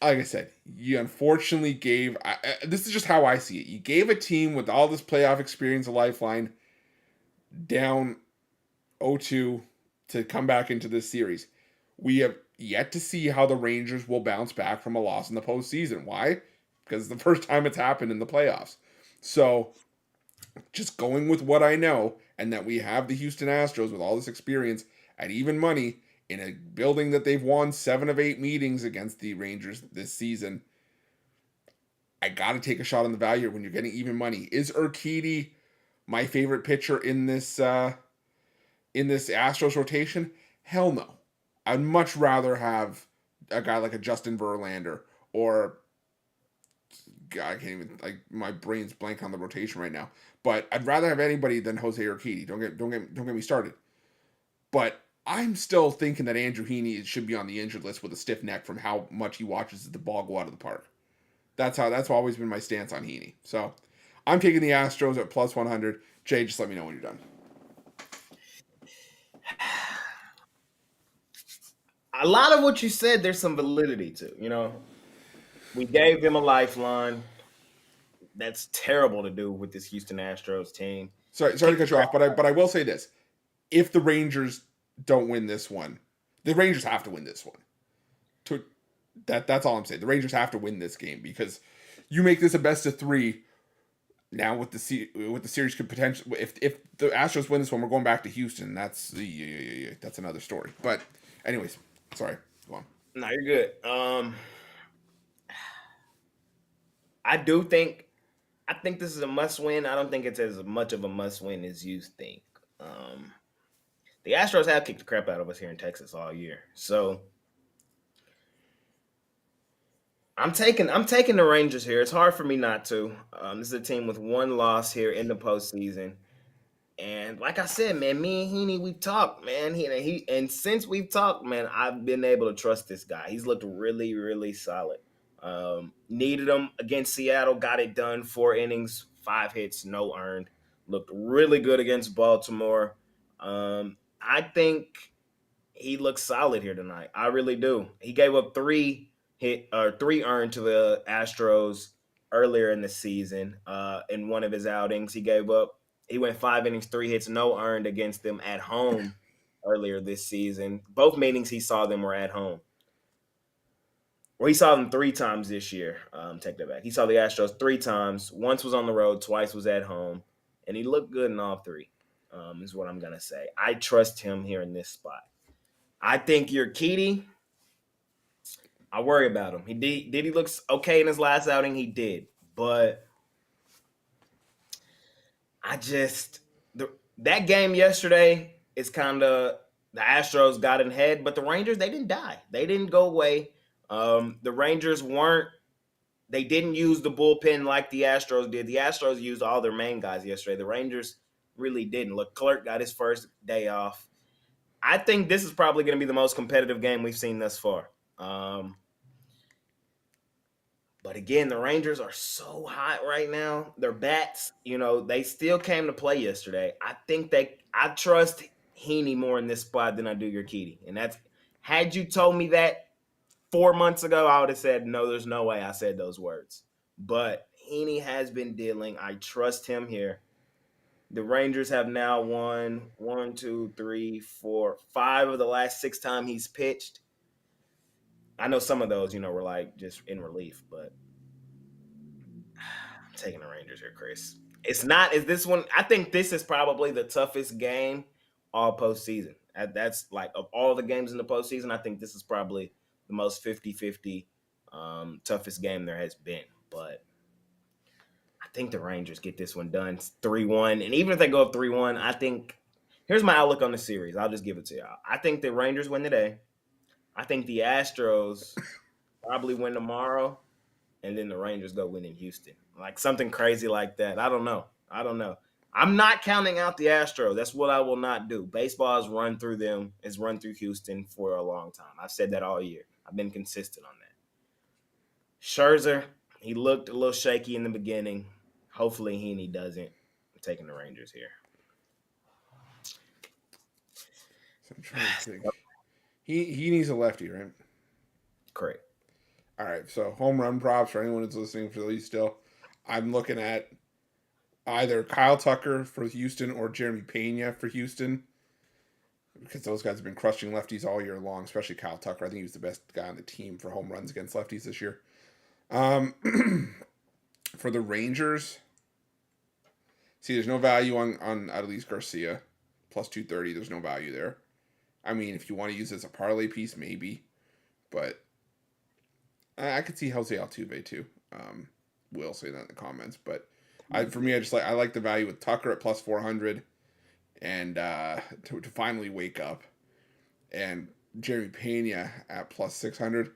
like I said, you unfortunately gave. This is just how I see it. You gave a team with all this playoff experience a lifeline, down 0-2 to come back into this series. We have yet to see how the Rangers will bounce back from a loss in the postseason. Why? Because it's the first time it's happened in the playoffs. So just going with what I know, and that we have the Houston Astros with all this experience at even money in a building that they've won 7 of 8 meetings against the Rangers this season. I got to take a shot on the value when you're getting even money. Is Urquidy my favorite pitcher in this Astros rotation? Hell no. I'd much rather have a guy like a Justin Verlander or God, I can't even, like, my brain's blank on the rotation right now. But I'd rather have anybody than Jose Urquidy. Don't get me started. But I'm still thinking that Andrew Heaney should be on the injured list with a stiff neck from how much he watches the ball go out of the park. That's always been my stance on Heaney. So I'm taking the Astros at plus 100. Jay, just let me know when you're done. A lot of what you said, there's some validity to. We gave him a lifeline. That's terrible to do with this Houston Astros team. Sorry to cut you off, but I will say this: if the Rangers don't win this one, the Rangers have to win this one. That's all I'm saying. The Rangers have to win this game because you make this a best of 3. Now with the series could potentially, if the Astros win this one, we're going back to Houston. That's another story. But anyways, sorry, go on. No, you're good. I do think I think this is a must win. I don't think it's as much of a must win as you think. The Astros have kicked the crap out of us here in Texas all year. So I'm taking the Rangers here. It's hard for me not to. This is a team with one loss here in the postseason. And like I said, man, me and Heaney, we've talked, man. And since we've talked, man, I've been able to trust this guy. He's looked really, really solid. Needed him against Seattle, got it done. 4 innings, 5 hits, no earned. Looked really good against Baltimore. I think he looks solid here tonight. I really do. He gave up 3 earned to the Astros earlier in the season. In one of his outings, he went 5 innings, 3 hits, no earned against them at home earlier this season. Both meetings he saw them were at home. Well, he saw them 3 times this year. Take that back. He saw the Astros 3 times. Once was on the road, twice was at home, and he looked good in all 3. Is what I'm gonna say. I trust him here in this spot. I think Urquidy, I worry about him. He looks okay in his last outing? He did, but that game yesterday is kind of the Astros got in head, but the Rangers, they didn't die. They didn't go away. The Rangers they didn't use the bullpen like the Astros did. The Astros used all their main guys yesterday. The Rangers really didn't. Leclerc got his first day off. I think this is probably going to be the most competitive game we've seen thus far. But again, the Rangers are so hot right now. Their bats, they still came to play yesterday. I trust Heaney more in this spot than I do Urquidy. And had you told me that 4 months ago, I would have said, no, there's no way I said those words. But Heaney has been dealing. I trust him here. The Rangers have now won 1, 2, 3, 4, 5 of the last 6 times he's pitched. I know some of those, were like just in relief, but I'm taking the Rangers here, Chris. It's not, is this one, I think this is probably the toughest game all postseason. That's like, of all the games in the postseason, I think this is probably the most 50-50 toughest game there has been. But I think the Rangers get this one done 3-1. And even if they go up 3-1, I think, here's my outlook on the series. I'll just give it to y'all. I think the Rangers win today. I think the Astros probably win tomorrow, and then the Rangers go win in Houston. Like something crazy like that. I don't know. I'm not counting out the Astros. That's what I will not do. Baseball has run through Houston for a long time. I've said that all year. I've been consistent on that. Scherzer, he looked a little shaky in the beginning. Hopefully he doesn't. I'm taking the Rangers here. So I'm trying to think. He needs a lefty, right? Correct. All right. So home run props for anyone who's listening for these still. I'm looking at either Kyle Tucker for Houston or Jeremy Pena for Houston because those guys have been crushing lefties all year long, especially Kyle Tucker. I think he was the best guy on the team for home runs against lefties this year. For the Rangers, see, there's no value on Adolis Garcia plus 230. There's no value there. I mean, if you want to use it as a parlay piece, maybe, but I could see Jose Altuve too. Will say that in the comments, but for me, I like the value with Tucker at plus 400, and to finally wake up, and Jeremy Pena at plus 600.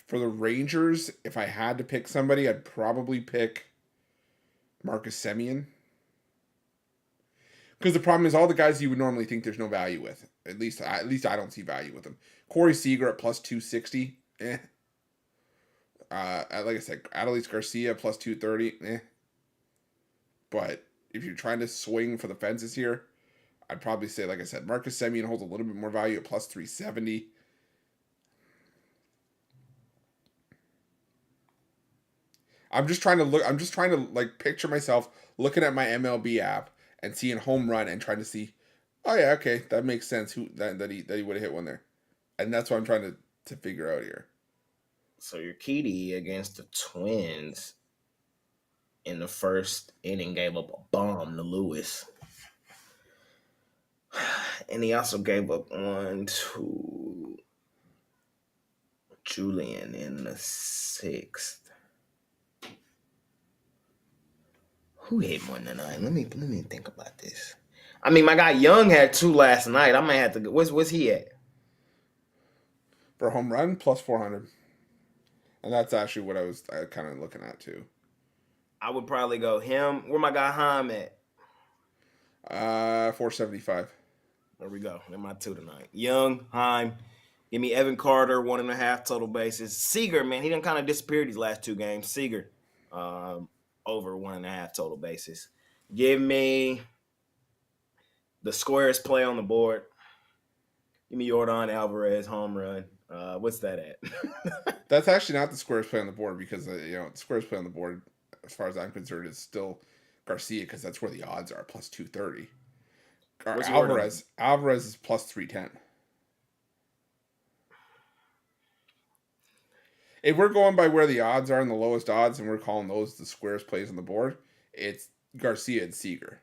For the Rangers, if I had to pick somebody, I'd probably pick Marcus Semien. Because the problem is all the guys you would normally think there's no value with. At least I don't see value with them. Corey Seager at plus 260. Like I said, Adolis Garcia plus 230. But if you're trying to swing for the fences here, I'd probably say, like I said, Marcus Semien holds a little bit more value at plus 370. I'm just trying to like picture myself looking at my MLB app and seeing home run and trying to see, oh yeah, okay, that makes sense. Who that he would have hit one there, and that's what I'm trying to figure out here. So your Urquidy against the Twins in the first inning gave up a bomb to Lewis, and he also gave up one to Julian in the sixth. Who hit one tonight? Let me think about this. I mean, my guy Young had 2 last night. I might have to go. What's he at? For a home run, plus 400. And that's actually what I was kind of looking at too. I would probably go him. Where my guy Heim at? 475. There we go. They're my 2 tonight. Young, Heim. Give me Evan Carter, 1.5 total bases. Seager, man, he done kind of disappeared these last 2 games. Seager, over 1.5 total bases. Give me the squarest play on the board. Give me Yordan Alvarez home run. What's that at? That's actually not the squarest play on the board because the squarest play on the board, as far as I'm concerned, is still Garcia because that's where the odds are plus 230. Alvarez is plus 310. If we're going by where the odds are and the lowest odds, and we're calling those the squarest plays on the board, it's Garcia and Seager.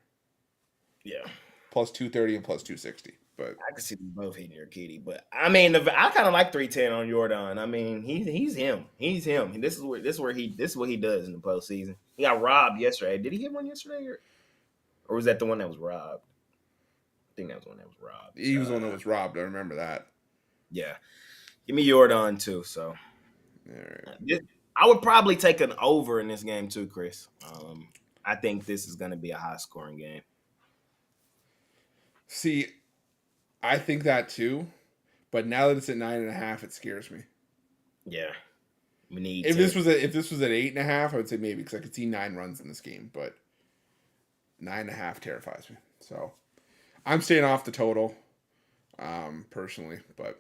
Yeah. Plus 230 and plus 260. But I can see them both hitting Urquidy. But I mean, I kind of like 310 on Yordan. I mean, he's him. He's him. This is what he does in the postseason. He got robbed yesterday. Did he hit one yesterday, or was that the one that was robbed? I think that was the one that was robbed. He was the one that was robbed. I remember that. Yeah. Give me Yordan too. So right. I would probably take an over in this game too, Chris. I think this is going to be a high scoring game. See, I think that too, but now that it's at 9.5, it scares me. Yeah, we need. If this was at 8.5, I would say maybe because I could see 9 runs in this game, but 9.5 terrifies me. So I'm staying off the total, personally. But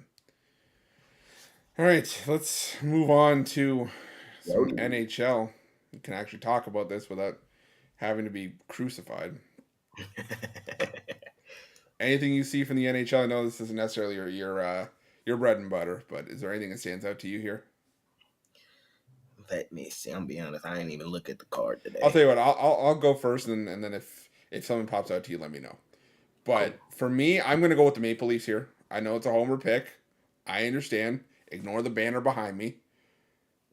all right, let's move on to some NHL. We can actually talk about this without having to be crucified. Anything you see from the NHL? I know this isn't necessarily your bread and butter, but is there anything that stands out to you here? Let me see. I'm being honest. I didn't even look at the card today. I'll tell you what. I'll go first, and then if something pops out to you, let me know. But for me, I'm going to go with the Maple Leafs here. I know it's a homer pick. I understand. Ignore the banner behind me.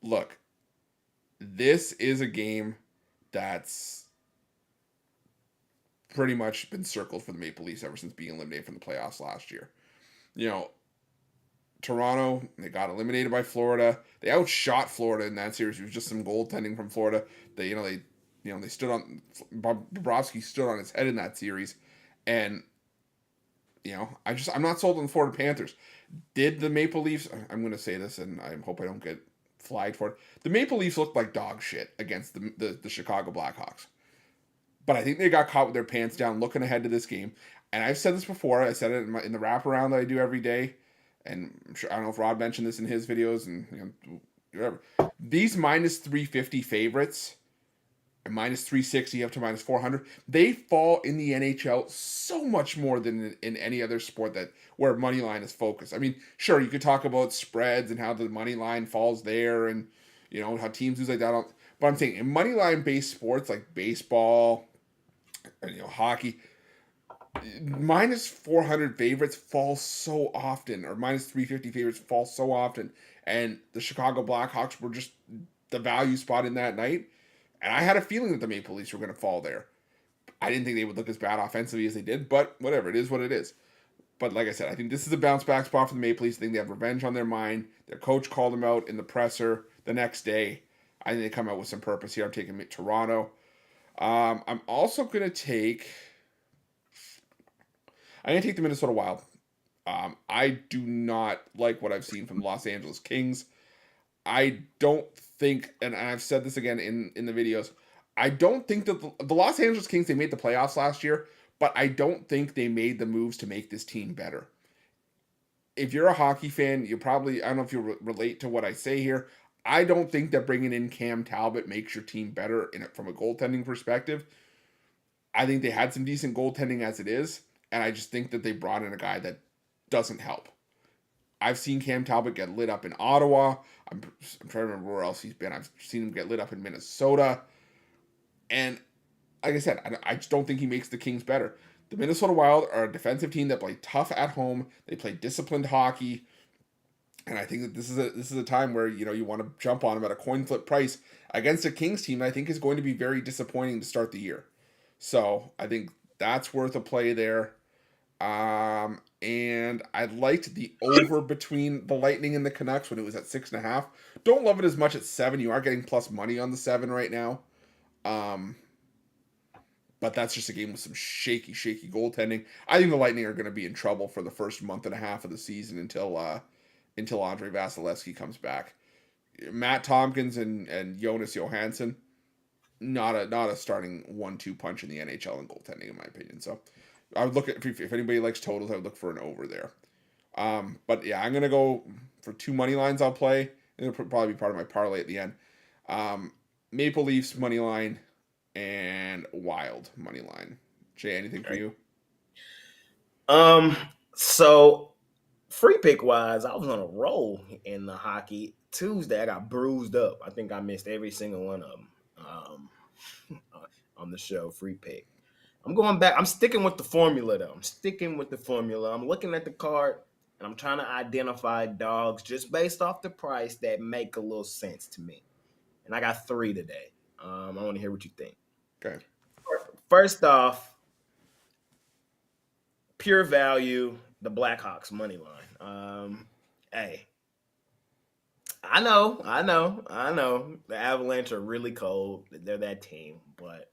Look, this is a game that's pretty much been circled for the Maple Leafs ever since being eliminated from the playoffs last year. Toronto, they got eliminated by Florida. They outshot Florida in that series. It was just some goaltending from Florida. They stood on Bobrovsky stood on his head in that series, and I'm not sold on the Florida Panthers. Did the Maple Leafs? I'm going to say this, and I hope I don't get flagged for it. The Maple Leafs looked like dog shit against the Chicago Blackhawks, but I think they got caught with their pants down looking ahead to this game. And I've said this before. I said it in the wraparound that I do every day, and I'm sure, I don't know if Rod mentioned this in his videos and whatever. These minus 350 favorites and minus 360 up to minus 400, they fall in the NHL so much more than in any other sport where money line is focused. I mean, sure, you could talk about spreads and how the money line falls there, and how teams lose like that. But I'm saying in money line based sports like baseball, and, hockey, minus 400 favorites fall so often, or minus 350 favorites fall so often, and the Chicago Blackhawks were just the value spot in that night. And I had a feeling that the Maple Leafs were going to fall there. I didn't think they would look as bad offensively as they did, but whatever. It is what it is. But like I said, I think this is a bounce back spot for the Maple Leafs. I think they have revenge on their mind. Their coach called them out in the presser the next day. I think they come out with some purpose here. I'm taking Toronto. I'm also going to take... I'm going to take the Minnesota Wild. I do not like what I've seen from the Los Angeles Kings. I don't think, and I've said this again in the videos, I don't think that the Los Angeles Kings, they made the playoffs last year, but I don't think they made the moves to make this team better. If you're a hockey fan, you probably, I don't know if you relate to what I say here. I don't think that bringing in Cam Talbot makes your team better from a goaltending perspective. I think they had some decent goaltending as it is, and I just think that they brought in a guy that doesn't help. I've seen Cam Talbot get lit up in Ottawa. I'm trying to remember where else he's been. I've seen him get lit up in Minnesota. And like I said, I just don't think he makes the Kings better. The Minnesota Wild are a defensive team that play tough at home. They play disciplined hockey. And I think that this is a time where you want to jump on them at a coin flip price against a Kings team that I think is going to be very disappointing to start the year. So I think that's worth a play there. And I liked the over between the Lightning and the Canucks when it was at 6.5. Don't love it as much at 7. You are getting plus money on the 7 right now. But that's just a game with some shaky goaltending. I think the Lightning are going to be in trouble for the first month and a half of the season until Andre Vasilevsky comes back. Matt Tompkins and Jonas Johansson, not a starting 1-2 punch in the NHL in goaltending, in my opinion. So I would look at, if anybody likes totals, I would look for an over there. But yeah, I'm going to go for 2 money lines I'll play. It'll probably be part of my parlay at the end. Maple Leafs money line and Wild money line. Jay, anything for you? So free pick wise, I was on a roll in the hockey. Tuesday, I got bruised up. I think I missed every single one of them on the show, free pick. I'm going back. I'm sticking with the formula, though. I'm looking at the card, and I'm trying to identify dogs just based off the price that make a little sense to me. And I got 3 today. I want to hear what you think. Okay. First off, pure value, the Blackhawks money line. Hey, I know. The Avalanche are really cold. They're that team, but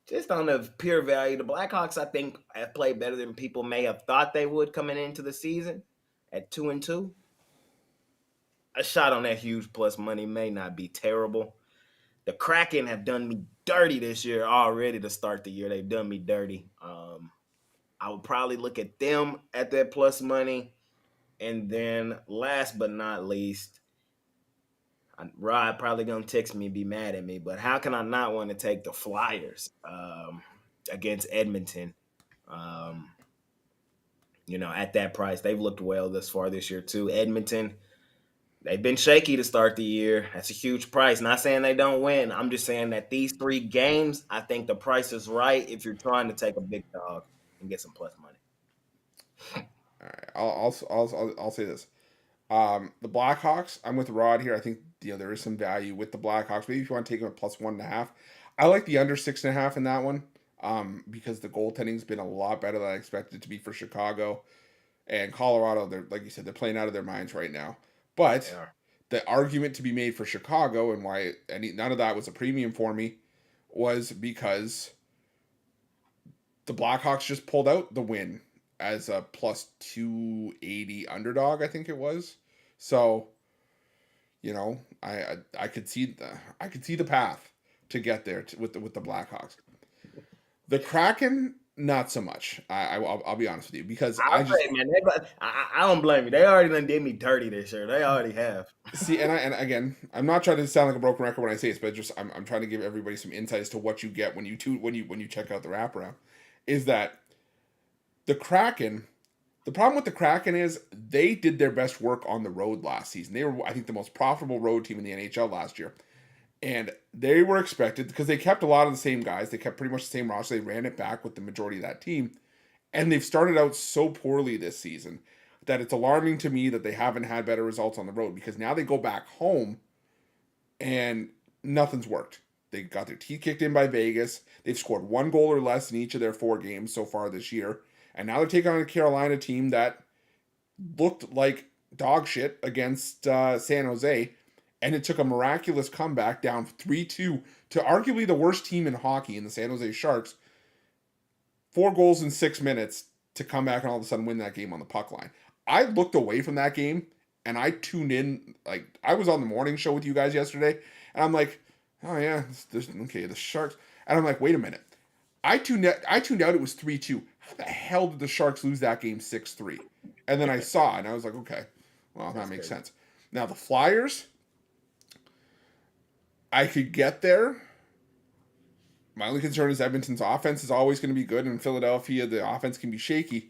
just on the pure value, the Blackhawks, I think, have played better than people may have thought they would coming into the season at 2-2. A shot on that huge plus money may not be terrible. The Kraken have done me dirty this year already to start the year. They've done me dirty. I would probably look at them at that plus money. And then last but not least, Rod probably going to text me and be mad at me, but how can I not want to take the Flyers against Edmonton? At that price, they've looked well thus far this year too. Edmonton, they've been shaky to start the year. That's a huge price. Not saying they don't win. I'm just saying that these 3 games, I think the price is right if you're trying to take a big dog and get some plus money. All right, I'll say this. The Blackhawks, I'm with Rod here. I think there is some value with the Blackhawks. Maybe if you want to take them at plus 1.5, I like the under 6.5 in that one. Because the goaltending's been a lot better than I expected it to be for Chicago and Colorado. They're, like you said, they're playing out of their minds right now. But the argument to be made for Chicago and why none of that was a premium for me was because the Blackhawks just pulled out the win as a plus 280 underdog, I think it was. So, I could see the path to get there with the Blackhawks. The Kraken, not so much. I'll be honest with you because I'll say, man, I don't blame you. They already done did me dirty this year. They already have. see, and again, I'm not trying to sound like a broken record when I say this, but just I'm trying to give everybody some insight as to what you get when you check out the wraparound. Is that the Kraken? The problem with the Kraken is they did their best work on the road last season. They were, I think, the most profitable road team in the NHL last year. And they were expected, because they kept a lot of the same guys. They kept pretty much the same roster. They ran it back with the majority of that team. And they've started out so poorly this season that it's alarming to me that they haven't had better results on the road, because now they go back home and nothing's worked. They got their teeth kicked in by Vegas. They've scored 1 goal or less in each of their 4 games so far this year. And now they're taking on a Carolina team that looked like dog shit against San Jose. And it took a miraculous comeback down 3-2 to arguably the worst team in hockey in the San Jose Sharks. 4 goals in 6 minutes to come back and all of a sudden win that game on the puck line. I looked away from that game and I tuned in. Like, I was on the morning show with you guys yesterday and I'm like, oh yeah, okay, the Sharks. And I'm like, wait a minute. I tuned out, it was 3-2. How the hell did the Sharks lose that game 6-3? And then I saw and I was like, okay, well, that makes sense. Now the Flyers, I could get there. My only concern is Edmonton's offense is always going to be good. In Philadelphia, the offense can be shaky.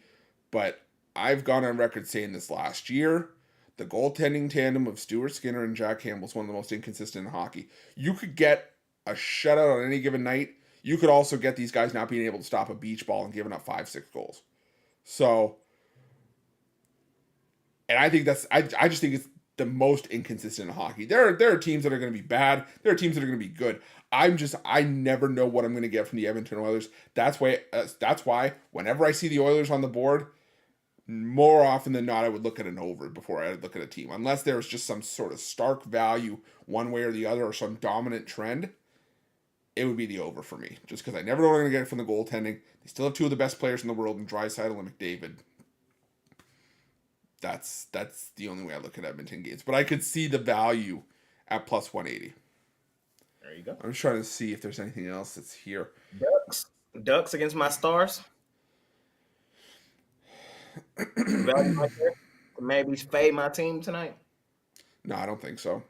But I've gone on record saying this last year. The goaltending tandem of Stuart Skinner and Jack Campbell is one of the most inconsistent in hockey. You could get a shutout on any given night. You could also get these guys not being able to stop a beach ball and giving up 5-6 goals. So, and I think I just think it's the most inconsistent in hockey. There are teams that are going to be bad. There are teams that are going to be good. I never know what I'm going to get from the Edmonton Oilers. That's why whenever I see the Oilers on the board, more often than not, I would look at an over before I would look at a team. Unless there's just some sort of stark value one way or the other or some dominant trend, it would be the over for me. Just because I never know what I'm going to get from the goaltending. They still have 2 of the best players in the world in Draisaitl and McDavid. That's the only way I look at Edmonton games. But I could see the value at plus 180. There you go. I'm just trying to see if there's anything else that's here. Ducks against my Stars. Value right there to maybe fade my team tonight. No, I don't think so.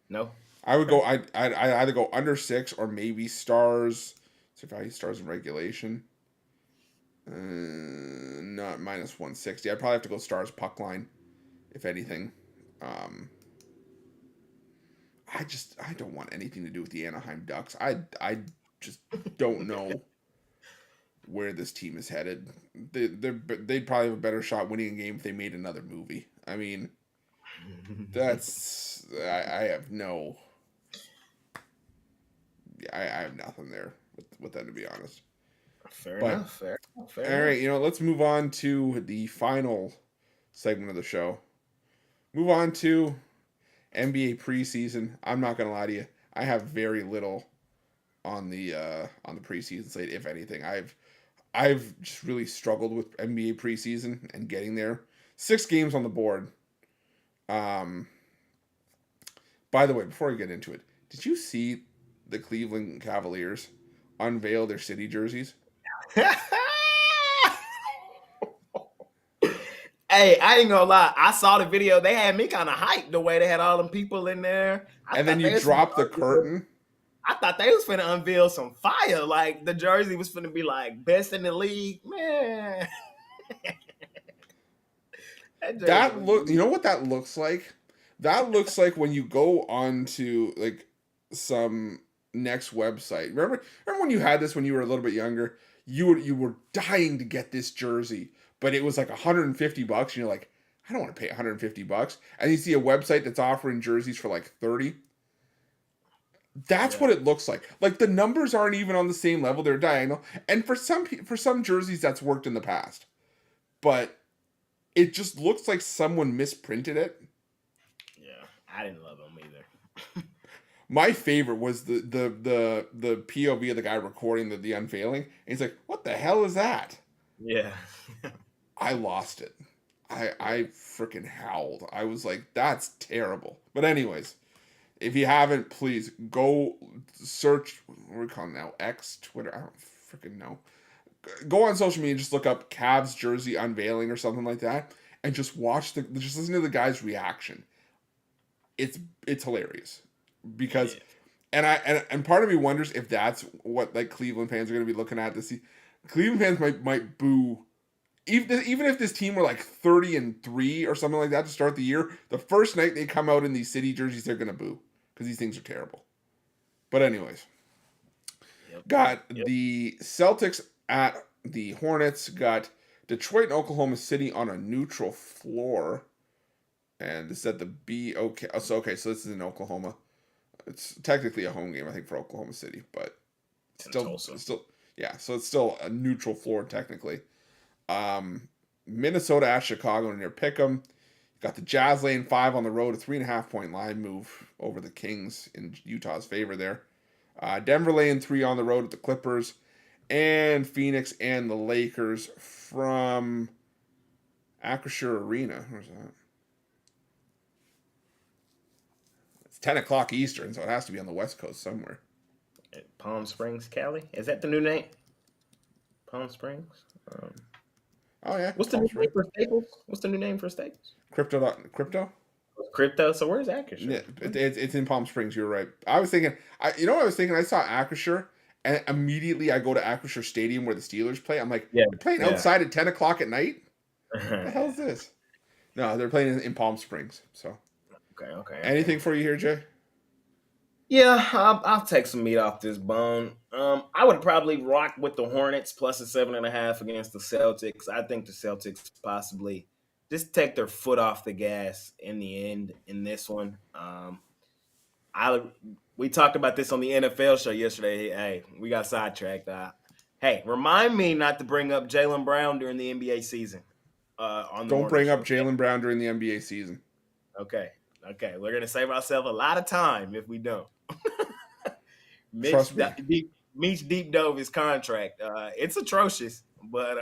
No. I would go. I'd either go under 6 or maybe Stars. So value Stars in regulation. Not minus 160. I'd probably have to go Stars puck line, if anything. I don't want anything to do with the Anaheim Ducks. I just don't know where this team is headed. They'd probably have a better shot winning a game if they made another movie. I mean, I have no. I have nothing there with them, to be honest. Fair enough. All right, let's move on to the final segment of the show. Move on to NBA preseason. I'm not gonna lie to you. I have very little on the preseason slate, if anything. I've just really struggled with NBA preseason and getting there. 6 games on the board. By the way, before I get into it, did you see the Cleveland Cavaliers unveil their city jerseys? Hey, I ain't gonna lie. I saw the video. They had me kind of hyped the way they had all them people in there. And then you dropped the curtain. I thought they was finna unveil some fire. Like the jersey was finna be like best in the league, man. That look. You know what that looks like? That looks like when you go on to like some next website. Remember when you had this when you were a little bit younger? You were dying to get this jersey, but it was like $150, and you're like, I don't want to pay $150. And you see a website that's offering jerseys for like $30. That's what it looks like. Like the numbers aren't even on the same level; they're diagonal. And for some jerseys, that's worked in the past, but it just looks like someone misprinted it. Yeah, I didn't love them either. My favorite was the POV of the guy recording the unveiling. And he's like, "What the hell is that?" Yeah. I lost it. I freaking howled. I was like, that's terrible. But anyways, if you haven't, please go search. What are we calling now? X, Twitter. I don't freaking know. Go on social media and just look up Cavs jersey unveiling or something like that, and just just listen to the guy's reaction. It's hilarious because, Yeah. and part of me wonders if that's what like Cleveland fans are going to be looking at to see. Cleveland fans might boo. Even if this team were like 30-3 or something like that to start the year, the first night they come out in these city jerseys, they're gonna boo because these things are terrible. But anyways, Yep. got Yep. the Celtics at the Hornets. Got Detroit and Oklahoma City on a neutral floor, and this is at the BOK. So this is in Oklahoma. It's technically a home game, I think, for Oklahoma City, but It's in still, Tulsa. yeah. So it's still a neutral floor technically. Minnesota at Chicago near Pick'em. Got the Jazz laying 5 on the road, a 3.5 point line move over the Kings in Utah's favor there. Denver laying 3 on the road at the Clippers, and Phoenix and the Lakers from Acrisure Arena. Where's that? It's 10 o'clock Eastern, so it has to be on the West Coast somewhere. Palm Springs, Cali. Is that the new name? Palm Springs. Oh yeah, What's the new name for Staples? What's the new name for Staples? Crypto. Crypto. So where's Acrisure? Yeah, it's in Palm Springs. You're right. I was thinking, you know what I was thinking? I saw Acrisure, and immediately I go to Acrisure Stadium where the Steelers play. I'm like, Yeah, they're playing yeah. outside at 10 o'clock at night? What the hell is this? No, they're playing in Palm Springs. So, Okay. anything for you here, Jay? Yeah, I'll take some meat off this bone. I would probably rock with the Hornets plus a 7.5 against the Celtics. I think the Celtics possibly just take their foot off the gas in the end in this one. I we talked about this on the NFL show yesterday. Hey, we got sidetracked. Hey, remind me not to bring up Jaylen Brown during the NBA season on the Don't morning bring show. up Jaylen Brown during the NBA season. Okay. We're gonna save ourselves a lot of time if we don't. Trust me. Mitch deep dove his contract. It's atrocious, but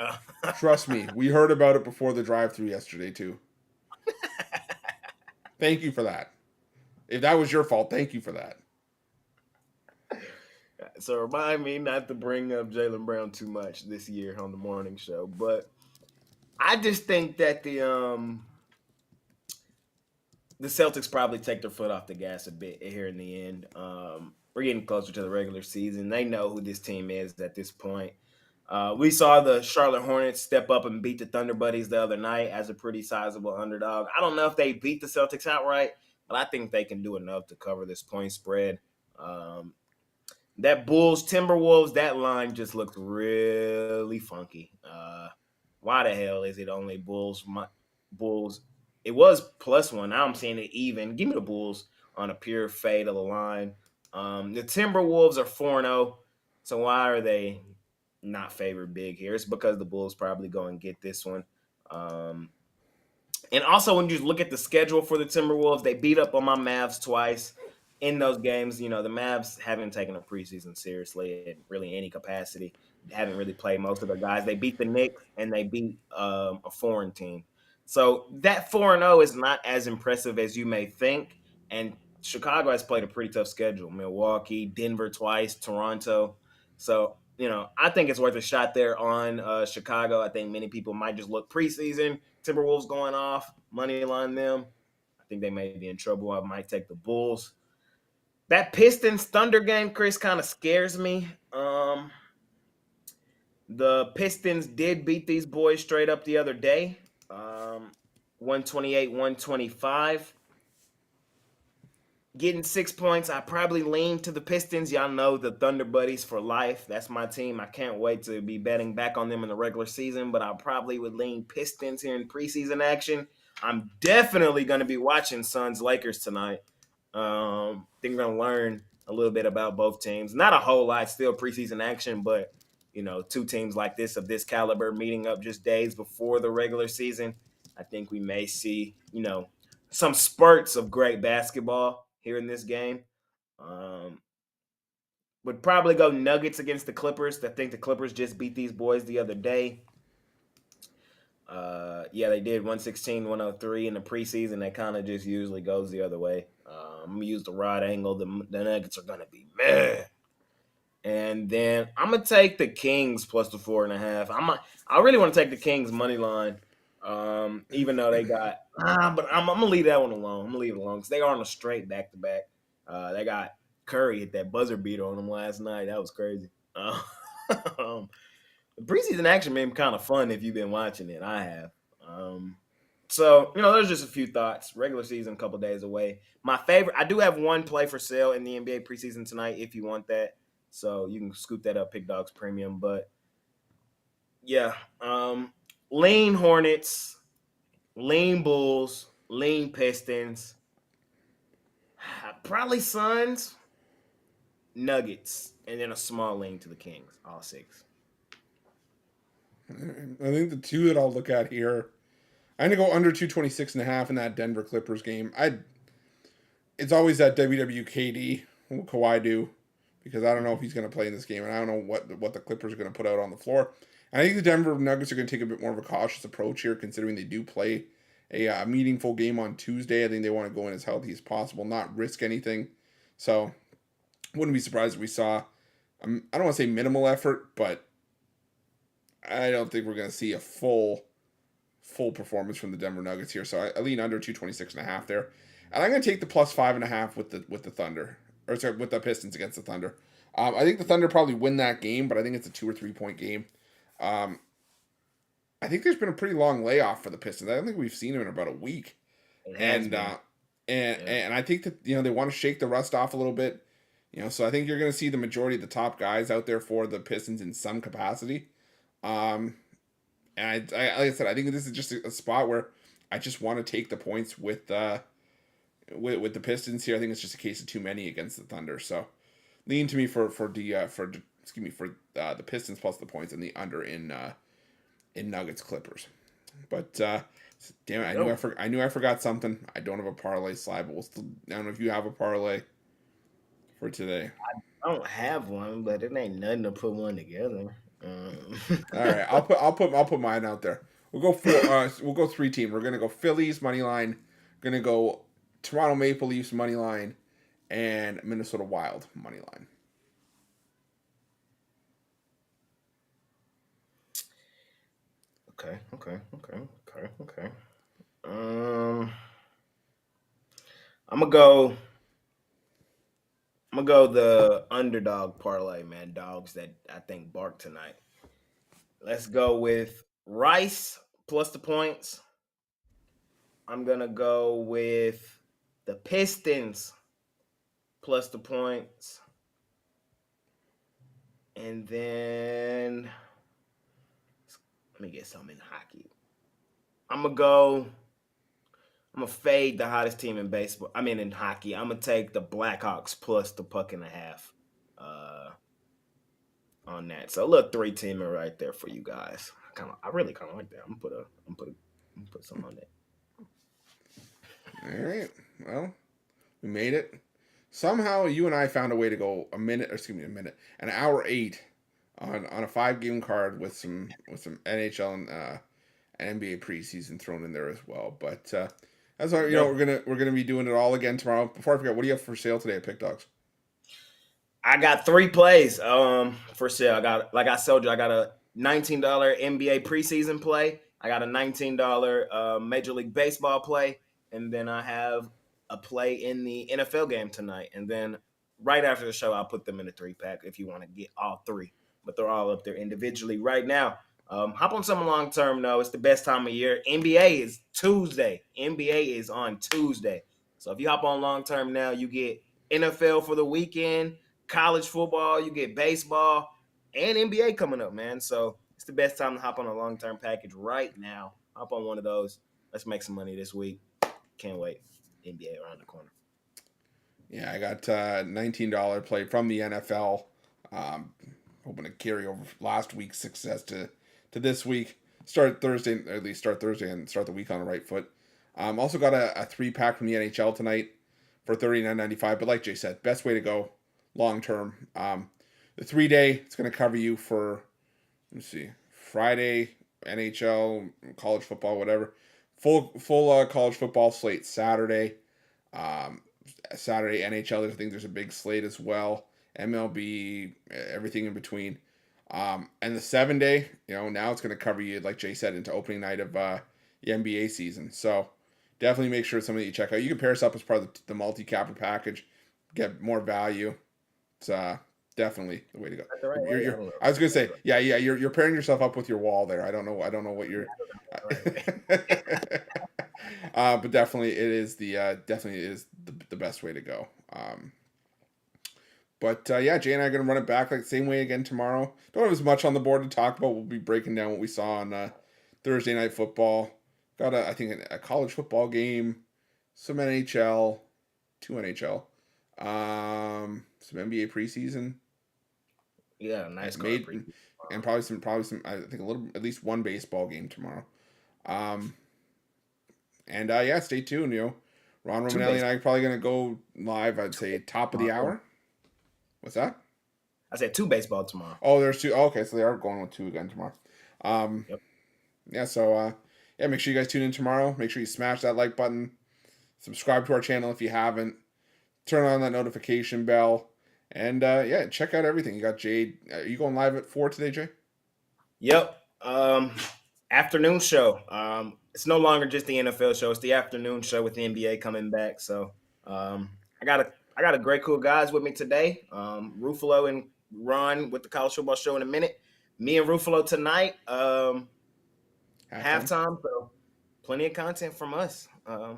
Trust me. We heard about it before the drive-through yesterday too. Thank you for that. If that was your fault, thank you for that. so remind me not to bring up Jaylen Brown too much this year on the morning show. But I just think that the Celtics probably take their foot off the gas a bit here in the end. We're getting closer to the regular season. They know who this team is at this point. We saw the Charlotte Hornets step up and beat the Thunder Buddies the other night as a pretty sizable underdog. I don't know if they beat the Celtics outright, but I think they can do enough to cover this point spread. That Bulls Timberwolves, that line just looks really funky. Why the hell is it only Bulls? Bulls. It was +1. Now I'm seeing it even. Give me the Bulls on a pure fade of the line. The Timberwolves are 4-0. So why are they not favored big here? It's because the Bulls probably go and get this one. And also, when you look at the schedule for the Timberwolves, they beat up on my Mavs twice in those games. You know, the Mavs haven't taken a preseason seriously in really any capacity. They haven't really played most of their guys. They beat the Knicks and they beat a foreign team. So that 4-0 is not as impressive as you may think. And Chicago has played a pretty tough schedule. Milwaukee, Denver twice, Toronto. So, I think it's worth a shot there on Chicago. I think many people might just look preseason. Timberwolves going off, money line them. I think they may be in trouble. I might take the Bulls. That Pistons Thunder game, Chris, kind of scares me. The Pistons did beat these boys straight up the other day, 128-125. Getting 6 points, I probably lean to the Pistons. Y'all know the Thunder Buddies for life. That's my team. I can't wait to be betting back on them in the regular season, but I probably would lean Pistons here in preseason action. I'm definitely going to be watching Suns-Lakers tonight. I think we're going to learn a little bit about both teams. Not a whole lot, still preseason action, but, two teams like this of this caliber meeting up just days before the regular season. I think we may see, some spurts of great basketball here in this game. Would probably go Nuggets against the Clippers. I think the Clippers just beat these boys the other day. Yeah, they did 116-103 in the preseason. That kind of just usually goes the other way. I'm gonna use the rod angle. The Nuggets are gonna be mad. And then I'm gonna take the Kings plus the 4.5. I really want to take the Kings money line, even though they got. But I'm gonna leave that one alone. I'm gonna leave it alone because they are on a straight back to back. They got Curry hit that buzzer beater on them last night. That was crazy. Um, the preseason action been kind of fun if you've been watching it. I have. So there's just a few thoughts. Regular season, a couple days away. My favorite. I do have one play for sale in the NBA preseason tonight. If you want that. So you can scoop that up, Pick Dogs Premium. But yeah, lean Hornets, lean Bulls, lean Pistons, probably Suns, Nuggets, and then a small lean to the Kings, all 6. I think the two that I'll look at here, I'm going to go under 226.5 in that Denver Clippers game. It's always that WWKD, what Kawhi do, because I don't know if he's going to play in this game, and I don't know what the Clippers are going to put out on the floor. And I think the Denver Nuggets are going to take a bit more of a cautious approach here, considering they do play a meaningful game on Tuesday. I think they want to go in as healthy as possible, not risk anything. So, wouldn't be surprised if we saw, I don't want to say minimal effort, but I don't think we're going to see a full performance from the Denver Nuggets here. So I lean under 226.5 there. And I'm going to take the plus 5.5 with the Thunder, or sorry, with the Pistons against the Thunder. I think the Thunder probably win that game, but I think it's a 2 or 3 point game. I think there's been a pretty long layoff for the Pistons. I don't think we've seen them in about a week, and I think that they want to shake the rust off a little bit. So I think you're going to see the majority of the top guys out there for the Pistons in some capacity. And I like I said, I think this is just a spot where I just want to take the points with the Pistons here. I think it's just a case of too many against the Thunder. So lean to me for the Pistons plus the points and the under in Nuggets Clippers. But damn it, I knew I forgot something. I don't have a parlay slide, but I don't know if you have a parlay for today. I don't have one, but it ain't nothing to put one together. All right, I'll put mine out there. We'll go 4. We'll go 3 team. We're gonna go Phillies money line. Gonna go Toronto Maple Leafs money line, and Minnesota Wild money line. Okay. I'm gonna go the underdog parlay, man. Dogs that I think bark tonight. Let's go with Rice plus the points. I'm gonna go with the Pistons plus the points. And then let me get something in hockey. I'm gonna fade the hottest team in baseball. I mean in hockey. I'm gonna take the Blackhawks plus the 1.5 on that. So a little 3-teamer right there for you guys. I really kind of like that. I'm gonna put something on that. All right. Well, we made it. Somehow you and I found a way to go an hour 8 on a 5-game card with some NHL and NBA preseason thrown in there as well. But that's why we're gonna be doing it all again tomorrow. Before I forget, what do you have for sale today at Pick Dogs? I got 3 plays for sale. I got, like I told you, I got a $19 NBA preseason play. I got a $19 Major League Baseball play, and then I have a play in the NFL game tonight. And then right after the show, I'll put them in a 3-pack if you want to get all 3. But they're all up there individually right now. Hop on some long term, though. It's the best time of year. NBA is Tuesday. NBA is on Tuesday. So if you hop on long term now, you get NFL for the weekend, college football, you get baseball, and NBA coming up, man. So it's the best time to hop on a long term package right now. Hop on one of those. Let's make some money this week. Can't wait. NBA around the corner. Yeah, I got $19 play from the NFL. Hoping to carry over last week's success to this week. Start Thursday and start the week on the right foot. Also got a 3-pack from the NHL tonight for $39.95. But like Jay said, best way to go long term. The 3-day, it's going to cover you for, let's see, Friday, NHL, college football, whatever. Full college football slate Saturday. Um, Saturday NHL. I think there's a big slate as well. MLB, everything in between. And the 7 day, now it's going to cover you, like Jay said, into opening night of the NBA season. So definitely make sure it's something that you check out. You can pair us up as part of the multi-capper package, get more value. It's definitely the way to go. That's the right way. You're, I was gonna say, yeah, you're pairing yourself up with your wall there. I don't know what you're. But definitely, it is the best way to go. But yeah, Jay and I are gonna run it back like the same way again tomorrow. Don't have as much on the board to talk about. We'll be breaking down what we saw on Thursday night football. Got I think a college football game, some NHL, two NHL, some NBA preseason. Yeah, nice made, and probably some. I think at least one baseball game tomorrow. And yeah, stay tuned. Ron Romanelli and I are probably gonna go live. I'd say top of the hour. What's that? I said 2 baseball tomorrow. Oh, there's 2. Oh, okay, so they are going with 2 again tomorrow. Yep. Yeah. So yeah, make sure you guys tune in tomorrow. Make sure you smash that like button. Subscribe to our channel if you haven't. Turn on that notification bell. And yeah, check out everything. You got Jade. Are you going live at 4 today, Jay? Yep. Afternoon show. It's no longer just the NFL show. It's the afternoon show with the NBA coming back. So I got a great cool guys with me today. Ruffolo and Ron with the college football show in a minute. Me and Ruffolo tonight. Halftime. So plenty of content from us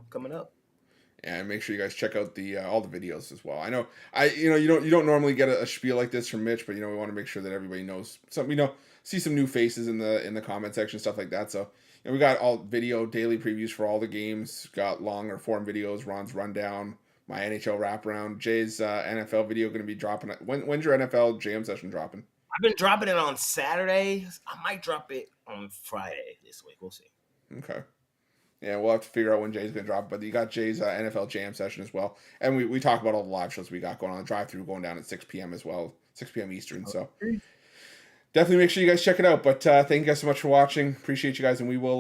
coming up. And make sure you guys check out the all the videos as well. I know you don't normally get a spiel like this from Mitch, but we want to make sure that everybody knows something. See some new faces in the comment section, stuff like that. So we got all video daily previews for all the games. Got longer form videos, Ron's rundown, my NHL wraparound, Jay's NFL video going to be dropping. When's your NFL jam session dropping? I've been dropping it on Saturdays. I might drop it on Friday this week. We'll see. Okay. Yeah, we'll have to figure out when Jay's going to drop. But you got Jay's NFL jam session as well. And we talk about all the live shows we got going on. The drive-through going down at 6 p.m. as well, 6 p.m. Eastern. So definitely make sure you guys check it out. But thank you guys so much for watching. Appreciate you guys, and we will